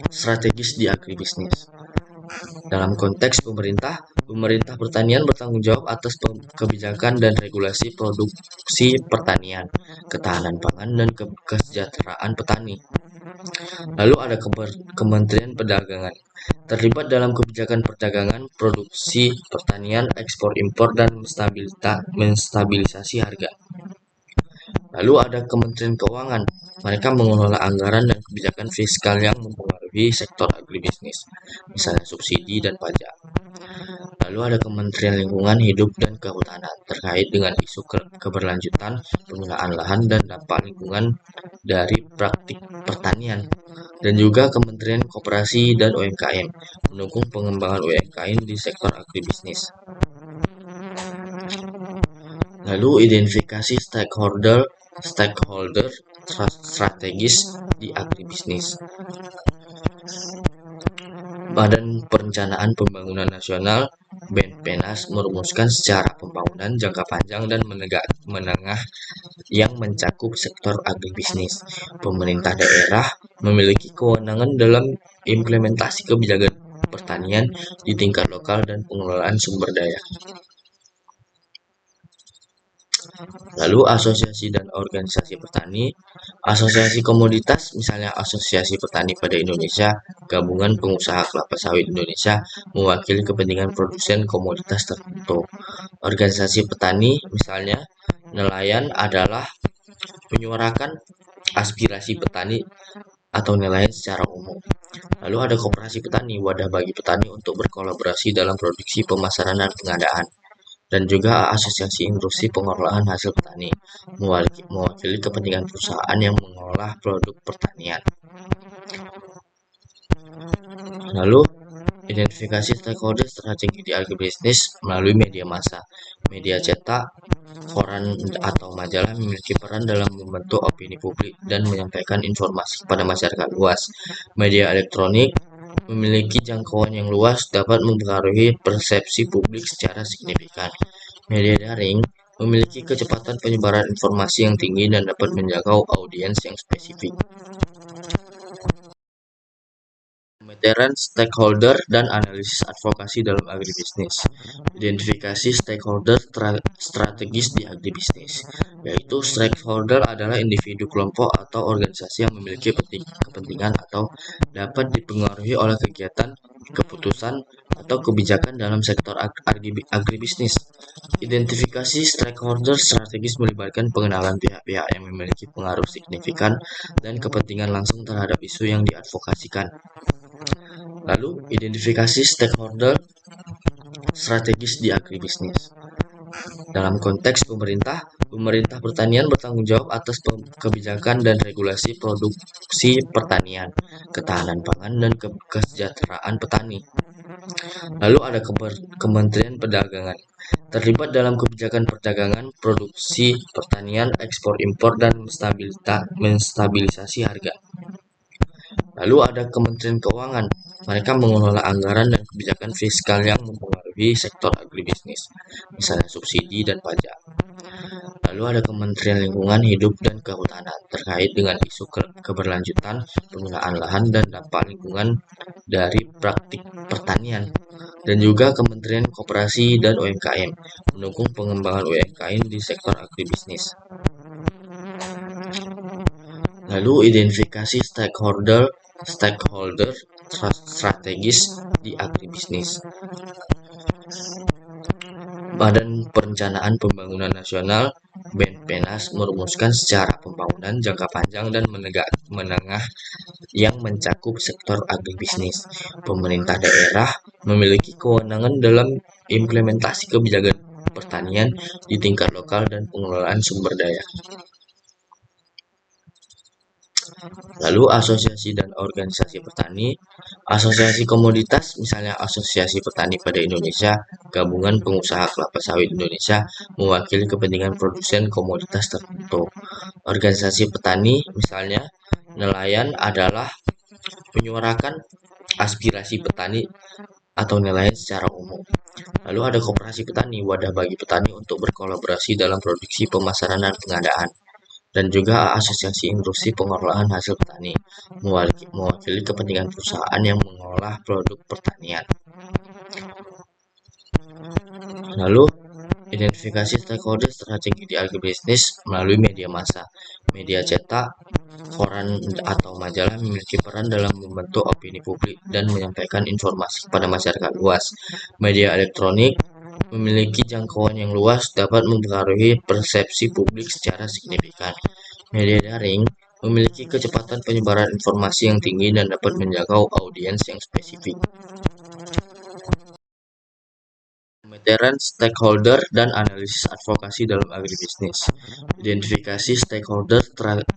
strategis di agribisnis. Dalam konteks pemerintah pertanian bertanggung jawab atas kebijakan dan regulasi produksi pertanian, ketahanan pangan, dan kesejahteraan petani. Lalu ada Kementerian Perdagangan, terlibat dalam kebijakan perdagangan, produksi pertanian, ekspor impor, dan menstabilisasi harga. Lalu ada Kementerian Keuangan, mereka mengelola anggaran dan kebijakan fiskal yang mempengaruhi sektor agribisnis, misalnya subsidi dan pajak. Lalu ada Kementerian Lingkungan Hidup dan Kehutanan terkait dengan isu keberlanjutan penggunaan lahan dan dampak lingkungan dari praktik pertanian, dan juga Kementerian Koperasi dan UMKM mendukung pengembangan UMKM di sektor agribisnis. Lalu identifikasi stakeholder strategis di agribisnis. Badan Perencanaan Pembangunan Nasional (BPENAS) merumuskan secara pembangunan jangka panjang dan menengah yang mencakup sektor agribisnis. Pemerintah daerah memiliki kewenangan dalam implementasi kebijakan pertanian di tingkat lokal dan pengelolaan sumber daya. Lalu asosiasi dan organisasi petani, asosiasi komoditas misalnya Asosiasi Petani pada Indonesia, Gabungan Pengusaha Kelapa Sawit Indonesia mewakili kepentingan produsen komoditas tertentu. Organisasi petani misalnya nelayan adalah menyuarakan aspirasi petani atau nelayan secara umum. Lalu ada koperasi petani, wadah bagi petani untuk berkolaborasi dalam produksi, pemasaran, dan pengadaan. Dan juga asosiasi industri pengolahan hasil petani, mewakili kepentingan perusahaan yang mengolah produk pertanian. Lalu, identifikasi stakeholder strategi di agribisnis melalui media massa. Media cetak, koran atau majalah memiliki peran dalam membentuk opini publik dan menyampaikan informasi kepada masyarakat luas. Media elektronik memiliki jangkauan yang luas, dapat mempengaruhi persepsi publik secara signifikan. Media daring memiliki kecepatan penyebaran informasi yang tinggi dan dapat menjangkau audiens yang spesifik. Pemetaran stakeholder dan analisis advokasi dalam agribisnis. Identifikasi stakeholder strategis di agribisnis, yaitu stakeholder adalah individu, kelompok, atau organisasi yang memiliki kepentingan atau dapat dipengaruhi oleh kegiatan, keputusan, atau kebijakan dalam sektor agribisnis. Identifikasi stakeholder strategis melibatkan pengenalan pihak-pihak yang memiliki pengaruh signifikan dan kepentingan langsung terhadap isu yang diadvokasikan. Lalu, identifikasi stakeholder strategis di agribisnis. Dalam konteks pemerintah pertanian bertanggung jawab atas kebijakan dan regulasi produksi pertanian, ketahanan pangan, dan kesejahteraan petani. Lalu ada Kementerian Perdagangan, terlibat dalam kebijakan perdagangan, produksi pertanian, ekspor impor, dan menstabilisasi harga. Lalu ada Kementerian Keuangan, mereka mengelola anggaran dan kebijakan fiskal yang mempengaruhi sektor agribisnis, misalnya subsidi dan pajak. Lalu ada Kementerian Lingkungan Hidup dan Kehutanan, terkait dengan isu keberlanjutan penggunaan lahan dan dampak lingkungan dari praktik pertanian. Dan juga Kementerian Koperasi dan UMKM, mendukung pengembangan UMKM di sektor agribisnis. Lalu identifikasi stakeholder strategis di agribisnis. Badan Perencanaan Pembangunan Nasional (BPENAS) merumuskan secara pembangunan jangka panjang dan menengah yang mencakup sektor agribisnis. Pemerintah daerah memiliki kewenangan dalam implementasi kebijakan pertanian di tingkat lokal dan pengelolaan sumber daya. Lalu asosiasi dan organisasi petani, asosiasi komoditas, misalnya Asosiasi Petani pada Indonesia, Gabungan Pengusaha Kelapa Sawit Indonesia, mewakili kepentingan produsen komoditas tertentu. Organisasi petani, misalnya nelayan, adalah menyuarakan aspirasi petani atau nelayan secara umum. Lalu ada koperasi petani, wadah bagi petani untuk berkolaborasi dalam produksi, pemasaran, dan pengadaan. Dan juga asosiasi industri pengolahan hasil petani, mewakili kepentingan perusahaan yang mengolah produk pertanian. Lalu, identifikasi stakeholder strategi di agribisnis melalui media massa. Media cetak, koran, atau majalah memiliki peran dalam membentuk opini publik dan menyampaikan informasi kepada masyarakat luas. Media elektronik memiliki jangkauan yang luas, dapat mempengaruhi persepsi publik secara signifikan. Media daring memiliki kecepatan penyebaran informasi yang tinggi dan dapat menjangkau audiens yang spesifik. Pemetaran stakeholder dan analisis advokasi dalam agribisnis. Identifikasi stakeholder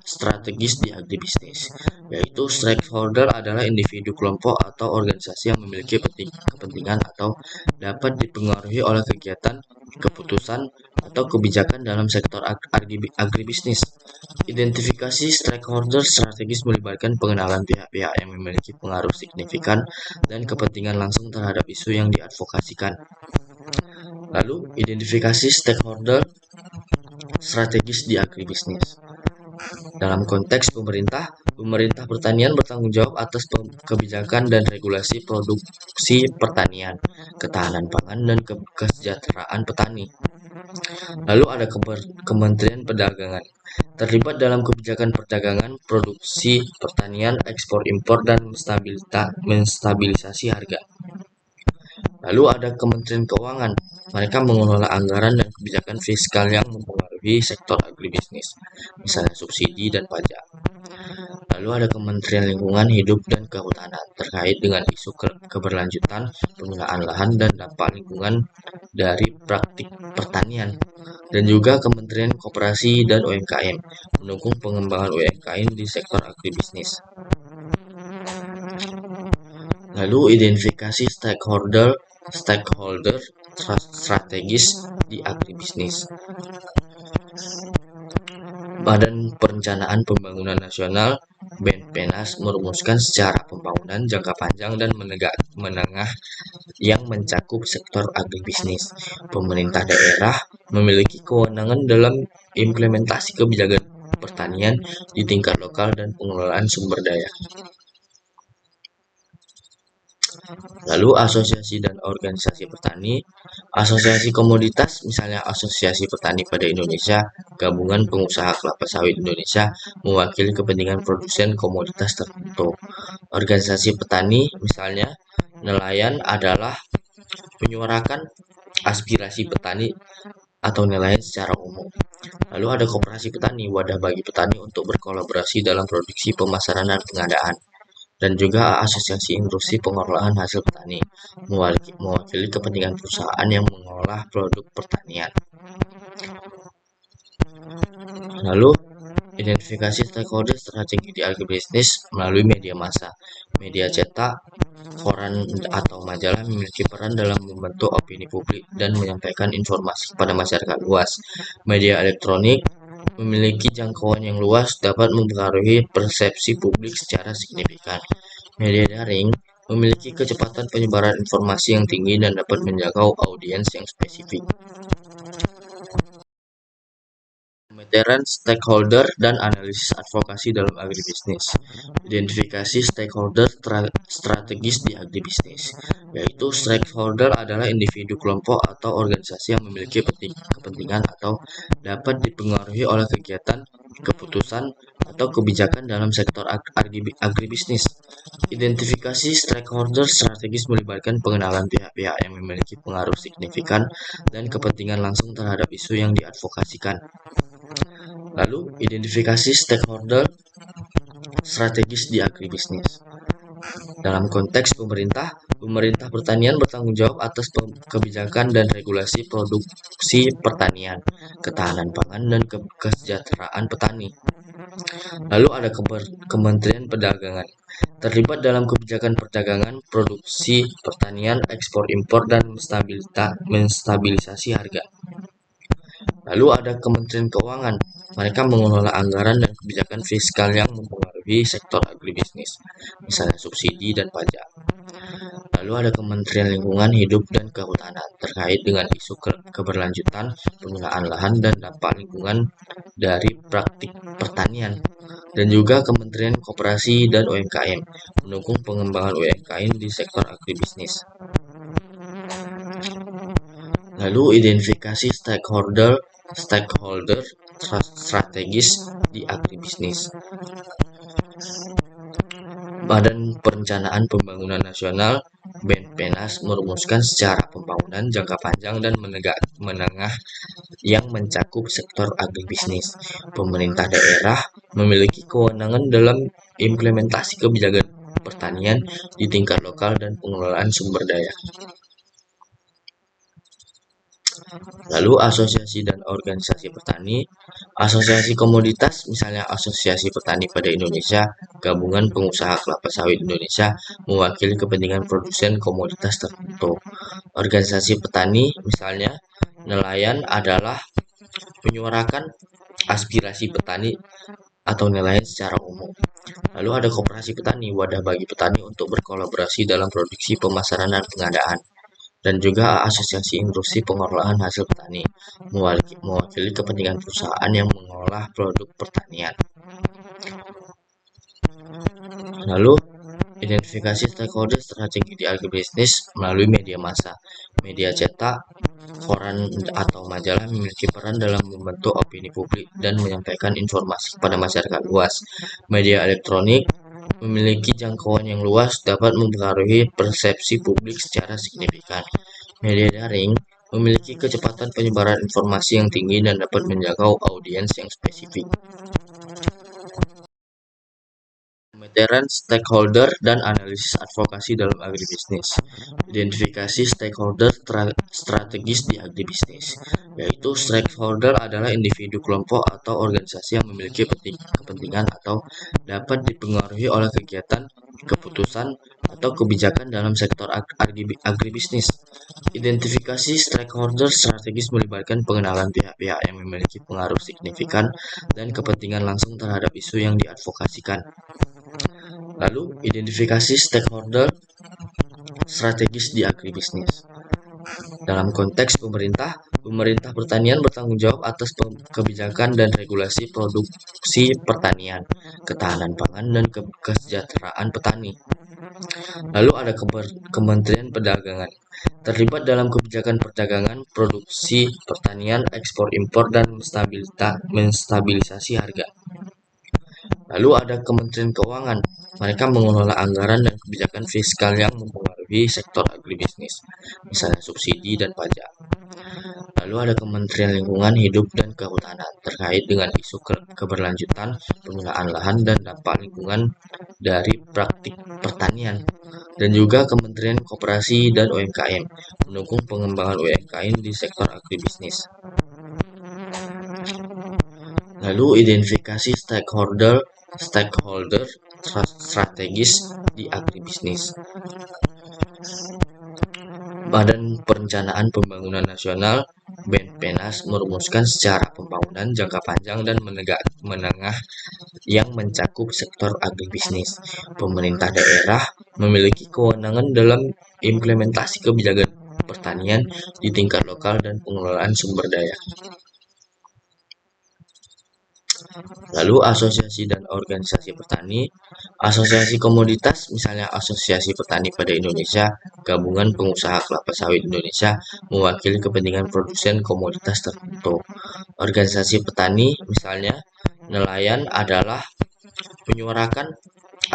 strategis di agribisnis, yaitu stakeholder adalah individu, kelompok, atau organisasi yang memiliki kepentingan atau dapat dipengaruhi oleh kegiatan, keputusan, atau kebijakan dalam sektor agribisnis. Identifikasi stakeholder strategis melibatkan pengenalan pihak-pihak yang memiliki pengaruh signifikan dan kepentingan langsung terhadap isu yang diadvokasikan. Lalu, identifikasi stakeholder strategis di agribisnis. Dalam konteks pemerintah pertanian bertanggung jawab atas kebijakan dan regulasi produksi pertanian, ketahanan pangan, dan kesejahteraan petani. Lalu ada Kementerian Perdagangan, terlibat dalam kebijakan perdagangan, produksi pertanian, ekspor impor, dan menstabilisasi harga. Lalu ada Kementerian Keuangan, mereka mengelola anggaran dan kebijakan fiskal yang mempengaruhi sektor agribisnis, misalnya subsidi dan pajak. Lalu ada Kementerian Lingkungan Hidup dan Kehutanan, terkait dengan isu keberlanjutan penggunaan lahan dan dampak lingkungan dari praktik pertanian. Dan juga Kementerian Koperasi dan UMKM, mendukung pengembangan UMKM di sektor agribisnis. Lalu identifikasi stakeholder strategis di agribisnis. Badan Perencanaan Pembangunan Nasional (BPENAS) merumuskan secara pembangunan jangka panjang dan menengah yang mencakup sektor agribisnis. Pemerintah daerah memiliki kewenangan dalam implementasi kebijakan pertanian di tingkat lokal dan pengelolaan sumber daya. Lalu asosiasi dan organisasi petani, asosiasi komoditas misalnya Asosiasi Petani pada Indonesia, Gabungan Pengusaha Kelapa Sawit Indonesia mewakili kepentingan produsen komoditas tertentu. Organisasi petani misalnya nelayan adalah menyuarakan aspirasi petani atau nelayan secara umum. Lalu ada koperasi petani, wadah bagi petani untuk berkolaborasi dalam produksi, pemasaran, dan pengadaan. Dan juga asosiasi industri pengolahan hasil petani, mewakili kepentingan perusahaan yang mengolah produk pertanian. Lalu identifikasi stakeholder strategi di agribisnis melalui media massa. Media cetak, koran atau majalah memiliki peran dalam membentuk opini publik dan menyampaikan informasi kepada masyarakat luas. Media elektronik memiliki jangkauan yang luas, dapat mempengaruhi persepsi publik secara signifikan. Media daring memiliki kecepatan penyebaran informasi yang tinggi dan dapat menjangkau audiens yang spesifik. Pemeteran stakeholder dan analisis advokasi dalam agribisnis. Identifikasi stakeholder strategis di agribisnis, yaitu stakeholder adalah individu, kelompok, atau organisasi yang memiliki kepentingan atau dapat dipengaruhi oleh kegiatan, keputusan, atau kebijakan dalam sektor agribisnis. Identifikasi stakeholder strategis melibatkan pengenalan pihak-pihak yang memiliki pengaruh signifikan dan kepentingan langsung terhadap isu yang diadvokasikan. Lalu, identifikasi stakeholder strategis di agribisnis. Dalam konteks pemerintah pertanian bertanggung jawab atas kebijakan dan regulasi produksi pertanian, ketahanan pangan, dan kesejahteraan petani. Lalu ada Kementerian Perdagangan, terlibat dalam kebijakan perdagangan, produksi pertanian, ekspor impor, dan menstabilisasi harga. Lalu ada Kementerian Keuangan, mereka mengelola anggaran dan kebijakan fiskal yang mempengaruhi sektor agribisnis, misalnya subsidi dan pajak. Lalu ada Kementerian Lingkungan Hidup dan Kehutanan, terkait dengan isu keberlanjutan, penggunaan lahan, dan dampak lingkungan dari praktik pertanian. Dan juga Kementerian Koperasi dan UMKM, mendukung pengembangan UMKM di sektor agribisnis. Lalu identifikasi stakeholder strategis di agribisnis. Badan Perencanaan Pembangunan Nasional (BPENAS) merumuskan secara pembangunan jangka panjang dan menengah yang mencakup sektor agribisnis. Pemerintah daerah memiliki kewenangan dalam implementasi kebijakan pertanian di tingkat lokal dan pengelolaan sumber daya. Lalu asosiasi dan organisasi petani, asosiasi komoditas misalnya Asosiasi Petani pada Indonesia, Gabungan Pengusaha Kelapa Sawit Indonesia mewakili kepentingan produsen komoditas tertentu. Organisasi petani misalnya nelayan adalah menyuarakan aspirasi petani atau nelayan secara umum. Lalu ada koperasi petani, wadah bagi petani untuk berkolaborasi dalam produksi, pemasaran, dan pengadaan. Dan juga asosiasi industri pengolahan hasil petani, mewakili kepentingan perusahaan yang mengolah produk pertanian. Lalu identifikasi stakeholder strategi di agribisnis melalui media massa. Media cetak, koran atau majalah memiliki peran dalam membentuk opini publik dan menyampaikan informasi kepada masyarakat luas. Media elektronik memiliki jangkauan yang luas, dapat mempengaruhi persepsi publik secara signifikan. Media daring memiliki kecepatan penyebaran informasi yang tinggi dan dapat menjangkau audiens yang spesifik. Pemeteran stakeholder dan analisis advokasi dalam agribisnis. Identifikasi stakeholder strategis di agribisnis, yaitu stakeholder adalah individu, kelompok, atau organisasi yang memiliki kepentingan atau dapat dipengaruhi oleh kegiatan, keputusan, atau kebijakan dalam sektor agribisnis. Identifikasi stakeholder strategis melibatkan pengenalan pihak-pihak yang memiliki pengaruh signifikan dan kepentingan langsung terhadap isu yang diadvokasikan. Lalu, identifikasi stakeholder strategis di agribisnis. Dalam konteks pemerintah, pemerintah pertanian bertanggung jawab atas kebijakan dan regulasi produksi pertanian, ketahanan pangan, dan kesejahteraan petani. Lalu ada Kementerian Perdagangan, terlibat dalam kebijakan perdagangan, produksi pertanian, ekspor impor, dan menstabilisasi harga. Lalu ada Kementerian Keuangan, mereka mengelola anggaran dan kebijakan fiskal yang mempengaruhi sektor agribisnis, misalnya subsidi dan pajak. Lalu ada Kementerian Lingkungan Hidup dan Kehutanan, terkait dengan isu keberlanjutan penggunaan lahan dan dampak lingkungan dari praktik pertanian. Dan juga Kementerian Koperasi dan UMKM, mendukung pengembangan UMKM di sektor agribisnis. Lalu identifikasi stakeholder strategis di agribisnis. Badan Perencanaan Pembangunan Nasional (BPENAS) merumuskan secara pembangunan jangka panjang dan menengah yang mencakup sektor agribisnis. Pemerintah daerah memiliki kewenangan dalam implementasi kebijakan pertanian di tingkat lokal dan pengelolaan sumber daya. Lalu asosiasi dan organisasi petani, asosiasi komoditas, misalnya Asosiasi Petani pada Indonesia, Gabungan Pengusaha Kelapa Sawit Indonesia, mewakili kepentingan produsen komoditas tertentu. Organisasi petani, misalnya nelayan, adalah menyuarakan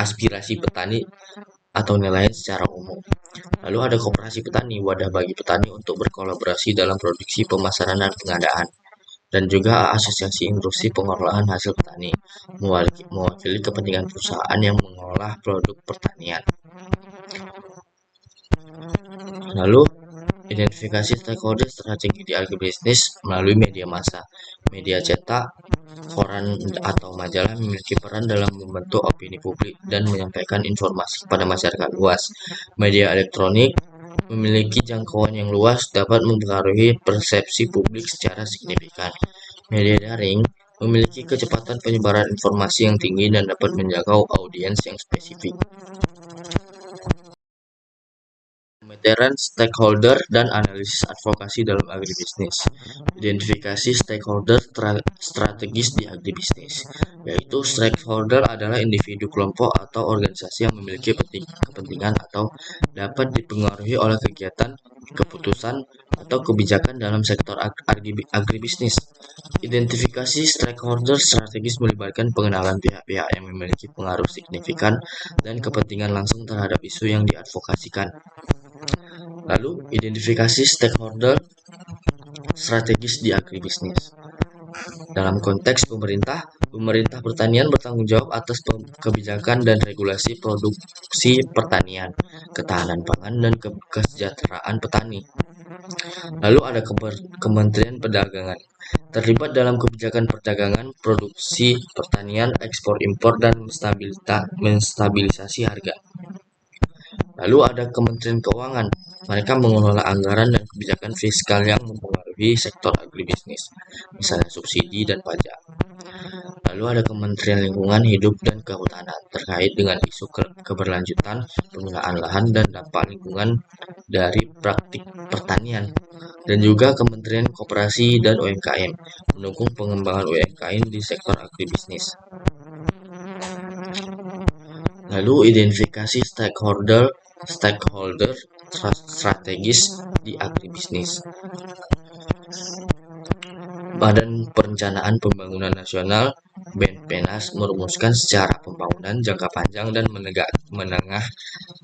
aspirasi petani atau nelayan secara umum. Lalu ada koperasi petani, wadah bagi petani untuk berkolaborasi dalam produksi, pemasaran, dan pengadaan. Dan juga asosiasi industri pengolahan hasil petani, mewakili kepentingan perusahaan yang mengolah produk pertanian. Lalu identifikasi stakeholder strategi di agribisnis melalui media massa. Media cetak, koran atau majalah memiliki peran dalam membentuk opini publik dan menyampaikan informasi kepada masyarakat luas. Media elektronik memiliki jangkauan yang luas, dapat mempengaruhi persepsi publik secara signifikan. Media daring memiliki kecepatan penyebaran informasi yang tinggi dan dapat menjangkau audiens yang spesifik. Pemetaran stakeholder dan analisis advokasi dalam agribisnis. Identifikasi stakeholder strategis di agribisnis, yaitu stakeholder adalah individu, kelompok, atau organisasi yang memiliki kepentingan atau dapat dipengaruhi oleh kegiatan, keputusan, atau kebijakan dalam sektor agribisnis. Identifikasi stakeholder strategis melibatkan pengenalan pihak-pihak yang memiliki pengaruh signifikan dan kepentingan langsung terhadap isu yang diadvokasikan. Lalu, identifikasi stakeholder strategis di agribisnis. Dalam konteks pemerintah, pemerintah pertanian bertanggung jawab atas kebijakan dan regulasi produksi pertanian, ketahanan pangan, dan kesejahteraan petani. Lalu ada Kementerian Perdagangan, terlibat dalam kebijakan perdagangan, produksi pertanian, ekspor impor, dan menstabilisasi harga. Lalu ada Kementerian Keuangan, mereka mengelola anggaran dan kebijakan fiskal yang mempengaruhi sektor agribisnis, misalnya subsidi dan pajak. Lalu ada Kementerian Lingkungan Hidup dan Kehutanan, terkait dengan isu keberlanjutan penggunaan lahan dan dampak lingkungan dari praktik pertanian. Dan juga Kementerian Koperasi dan UMKM, mendukung pengembangan UMKM di sektor agribisnis. Lalu identifikasi stakeholder strategis di agribisnis. Badan Perencanaan Pembangunan Nasional (BPENAS) merumuskan secara pembangunan jangka panjang dan menengah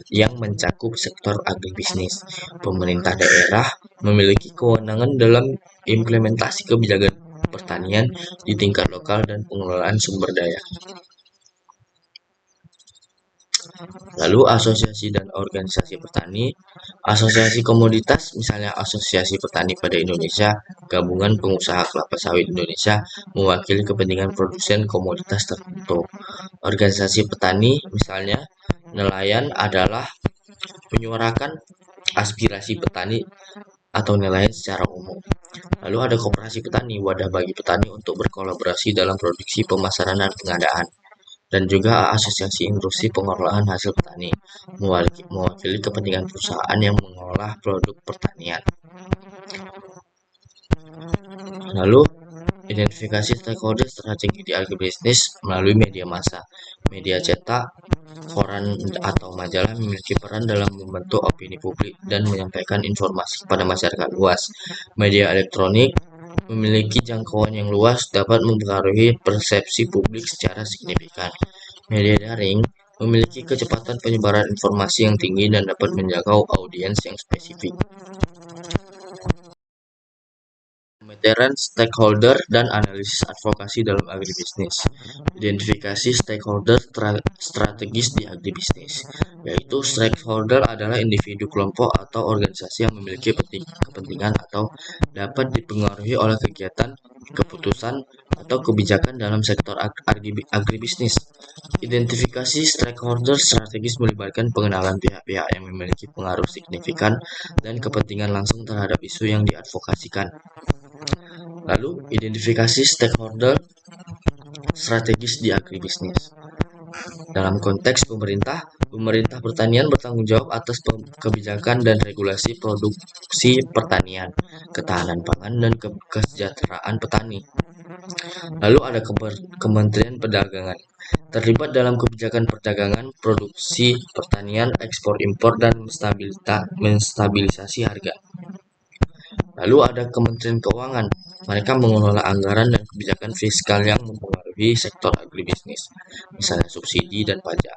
yang mencakup sektor agribisnis. Pemerintah daerah memiliki kewenangan dalam implementasi kebijakan pertanian di tingkat lokal dan pengelolaan sumber daya. Lalu asosiasi dan organisasi petani, asosiasi komoditas, misalnya Asosiasi Petani pada Indonesia, Gabungan Pengusaha Kelapa Sawit Indonesia, mewakili kepentingan produsen komoditas tertentu. Organisasi petani, misalnya nelayan, adalah menyuarakan aspirasi petani atau nelayan secara umum. Lalu ada koperasi petani, wadah bagi petani untuk berkolaborasi dalam produksi, pemasaran, dan pengadaan. dan juga Asosiasi Industri Pengolahan Hasil Petani, mewakili kepentingan perusahaan yang mengolah produk pertanian. Lalu, identifikasi stakeholder strategi di agribisnis melalui media massa. Media cetak, koran atau majalah memiliki peran dalam membentuk opini publik dan menyampaikan informasi kepada masyarakat luas. Media elektronik memiliki jangkauan yang luas, dapat mempengaruhi persepsi publik secara signifikan. Media daring memiliki kecepatan penyebaran informasi yang tinggi dan dapat menjangkau audiens yang spesifik. Pemetaran stakeholder dan analisis advokasi dalam agribisnis. Identifikasi stakeholder strategis di agribisnis, yaitu stakeholder adalah individu, kelompok, atau organisasi yang memiliki kepentingan atau dapat dipengaruhi oleh kegiatan, keputusan, atau kebijakan dalam sektor agribisnis. Identifikasi stakeholder strategis melibatkan pengenalan pihak-pihak yang memiliki pengaruh signifikan dan kepentingan langsung terhadap isu yang diadvokasikan. Lalu, identifikasi stakeholder strategis di agribisnis. Dalam konteks pemerintah pertanian bertanggung jawab atas kebijakan dan regulasi produksi pertanian, ketahanan pangan, dan kesejahteraan petani. Lalu ada Kementerian Perdagangan, terlibat dalam kebijakan perdagangan, produksi pertanian, ekspor impor, dan menstabilisasi harga. Lalu ada Kementerian Keuangan, mereka mengelola anggaran dan kebijakan fiskal yang mempengaruhi sektor agribisnis, misalnya subsidi dan pajak.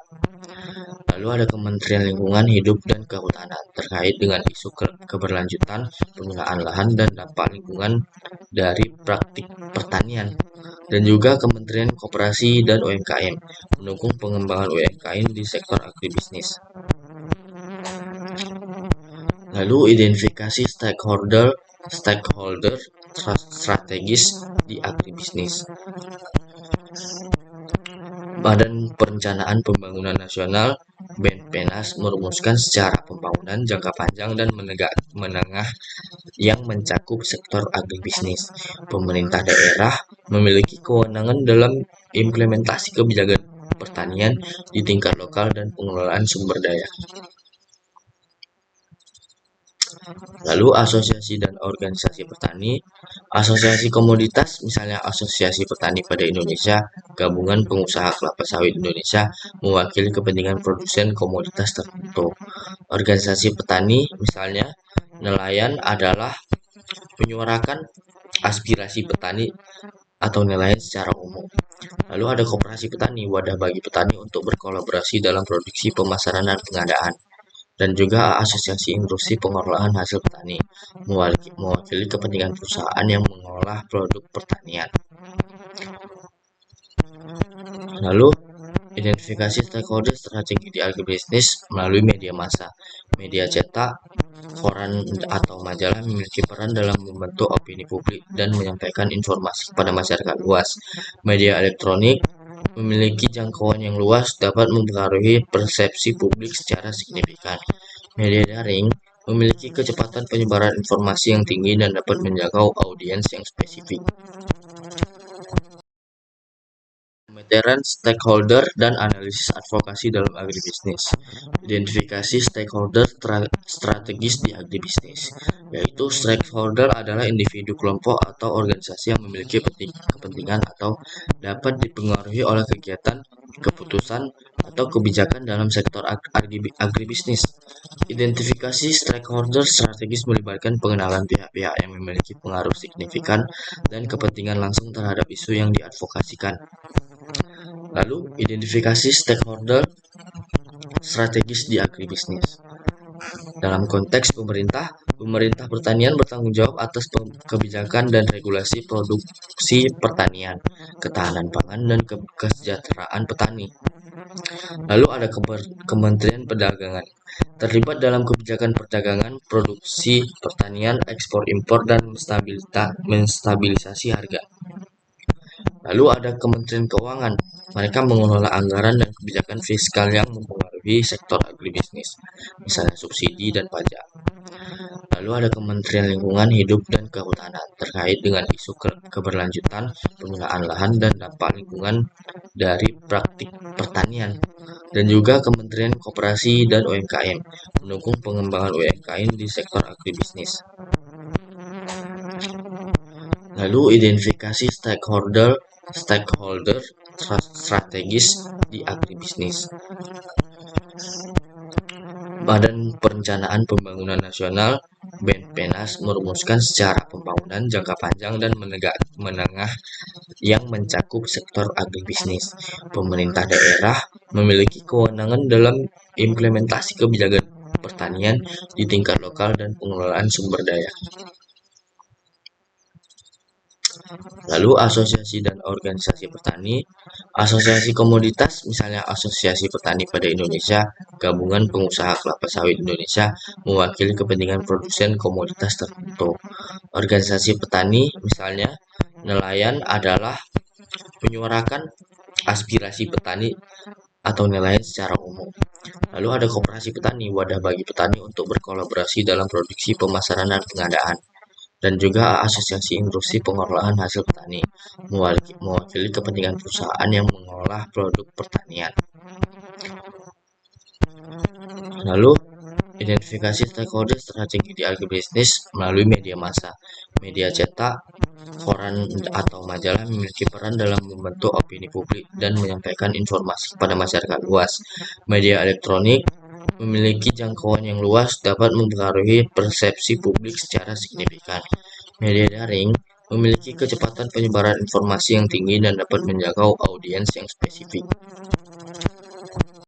Lalu ada Kementerian Lingkungan Hidup dan Kehutanan, terkait dengan isu keberlanjutan, penggunaan lahan, dan dampak lingkungan dari praktik pertanian. Dan juga Kementerian Koperasi dan UMKM, mendukung pengembangan UMKM di sektor agribisnis. Lalu identifikasi stakeholder strategis di agribisnis. Badan Perencanaan Pembangunan Nasional (BPENAS) merumuskan secara pembangunan jangka panjang dan menengah yang mencakup sektor agribisnis. Pemerintah daerah memiliki kewenangan dalam implementasi kebijakan pertanian di tingkat lokal dan pengelolaan sumber daya. Lalu asosiasi dan organisasi petani, asosiasi komoditas, misalnya Asosiasi Petani pada Indonesia, Gabungan Pengusaha Kelapa Sawit Indonesia, mewakili kepentingan produsen komoditas tertentu. Organisasi petani, misalnya nelayan, adalah menyuarakan aspirasi petani atau nelayan secara umum. Lalu ada koperasi petani, wadah bagi petani untuk berkolaborasi dalam produksi, pemasaran, dan pengadaan. Dan juga Asosiasi Industri Pengolahan Hasil Petani, mewakili kepentingan perusahaan yang mengolah produk pertanian. Lalu, identifikasi stakeholder strategi di agribisnis melalui media massa. Media cetak, koran atau majalah memiliki peran dalam membentuk opini publik dan menyampaikan informasi kepada masyarakat luas. Media elektronik memiliki jangkauan yang luas, dapat mempengaruhi persepsi publik secara signifikan. Media daring memiliki kecepatan penyebaran informasi yang tinggi dan dapat menjangkau audiens yang spesifik. Pemetaran stakeholder dan analisis advokasi dalam agribisnis. Identifikasi stakeholder strategis di agribisnis, yaitu stakeholder adalah individu, kelompok, atau organisasi yang memiliki kepentingan atau dapat dipengaruhi oleh kegiatan, keputusan, atau kebijakan dalam sektor agribisnis. Identifikasi stakeholder strategis melibatkan pengenalan pihak-pihak yang memiliki pengaruh signifikan dan kepentingan langsung terhadap isu yang diadvokasikan. Lalu, identifikasi stakeholder strategis di agribisnis. Dalam konteks pemerintah pertanian bertanggung jawab atas kebijakan dan regulasi produksi pertanian, ketahanan pangan, dan kesejahteraan petani. Lalu ada Kementerian Perdagangan, terlibat dalam kebijakan perdagangan, produksi pertanian, ekspor impor, dan menstabilisasi harga. Lalu ada Kementerian Keuangan, mereka mengelola anggaran dan kebijakan fiskal yang mempengaruhi sektor agribisnis, misalnya subsidi dan pajak. Lalu ada Kementerian Lingkungan Hidup dan Kehutanan terkait dengan isu keberlanjutan penggunaan lahan dan dampak lingkungan dari praktik pertanian. Dan juga Kementerian Koperasi dan UMKM mendukung pengembangan UMKM di sektor agribisnis. Lalu identifikasi stakeholder stakeholder strategis di agribisnis. Badan Perencanaan Pembangunan Nasional (BPENAS) merumuskan secara pembangunan jangka panjang dan menengah yang mencakup sektor agribisnis. Pemerintah daerah memiliki kewenangan dalam implementasi kebijakan pertanian di tingkat lokal dan pengelolaan sumber daya. Lalu asosiasi dan organisasi petani, asosiasi komoditas misalnya Asosiasi Petani pada Indonesia, Gabungan Pengusaha Kelapa Sawit Indonesia mewakili kepentingan produsen komoditas tertentu. Organisasi petani misalnya nelayan adalah menyuarakan aspirasi petani atau nelayan secara umum. Lalu ada koperasi petani, wadah bagi petani untuk berkolaborasi dalam produksi, pemasaran, dan pengadaan. Dan juga asosiasi industri pengolahan hasil petani, mewakili kepentingan perusahaan yang mengolah produk pertanian. Lalu identifikasi stakeholder strategi di agribisnis melalui media massa. Media cetak, koran atau majalah memiliki peran dalam membentuk opini publik dan menyampaikan informasi kepada masyarakat luas. Media elektronik memiliki jangkauan yang luas, dapat mempengaruhi persepsi publik secara signifikan. Media daring memiliki kecepatan penyebaran informasi yang tinggi dan dapat menjangkau audiens yang spesifik.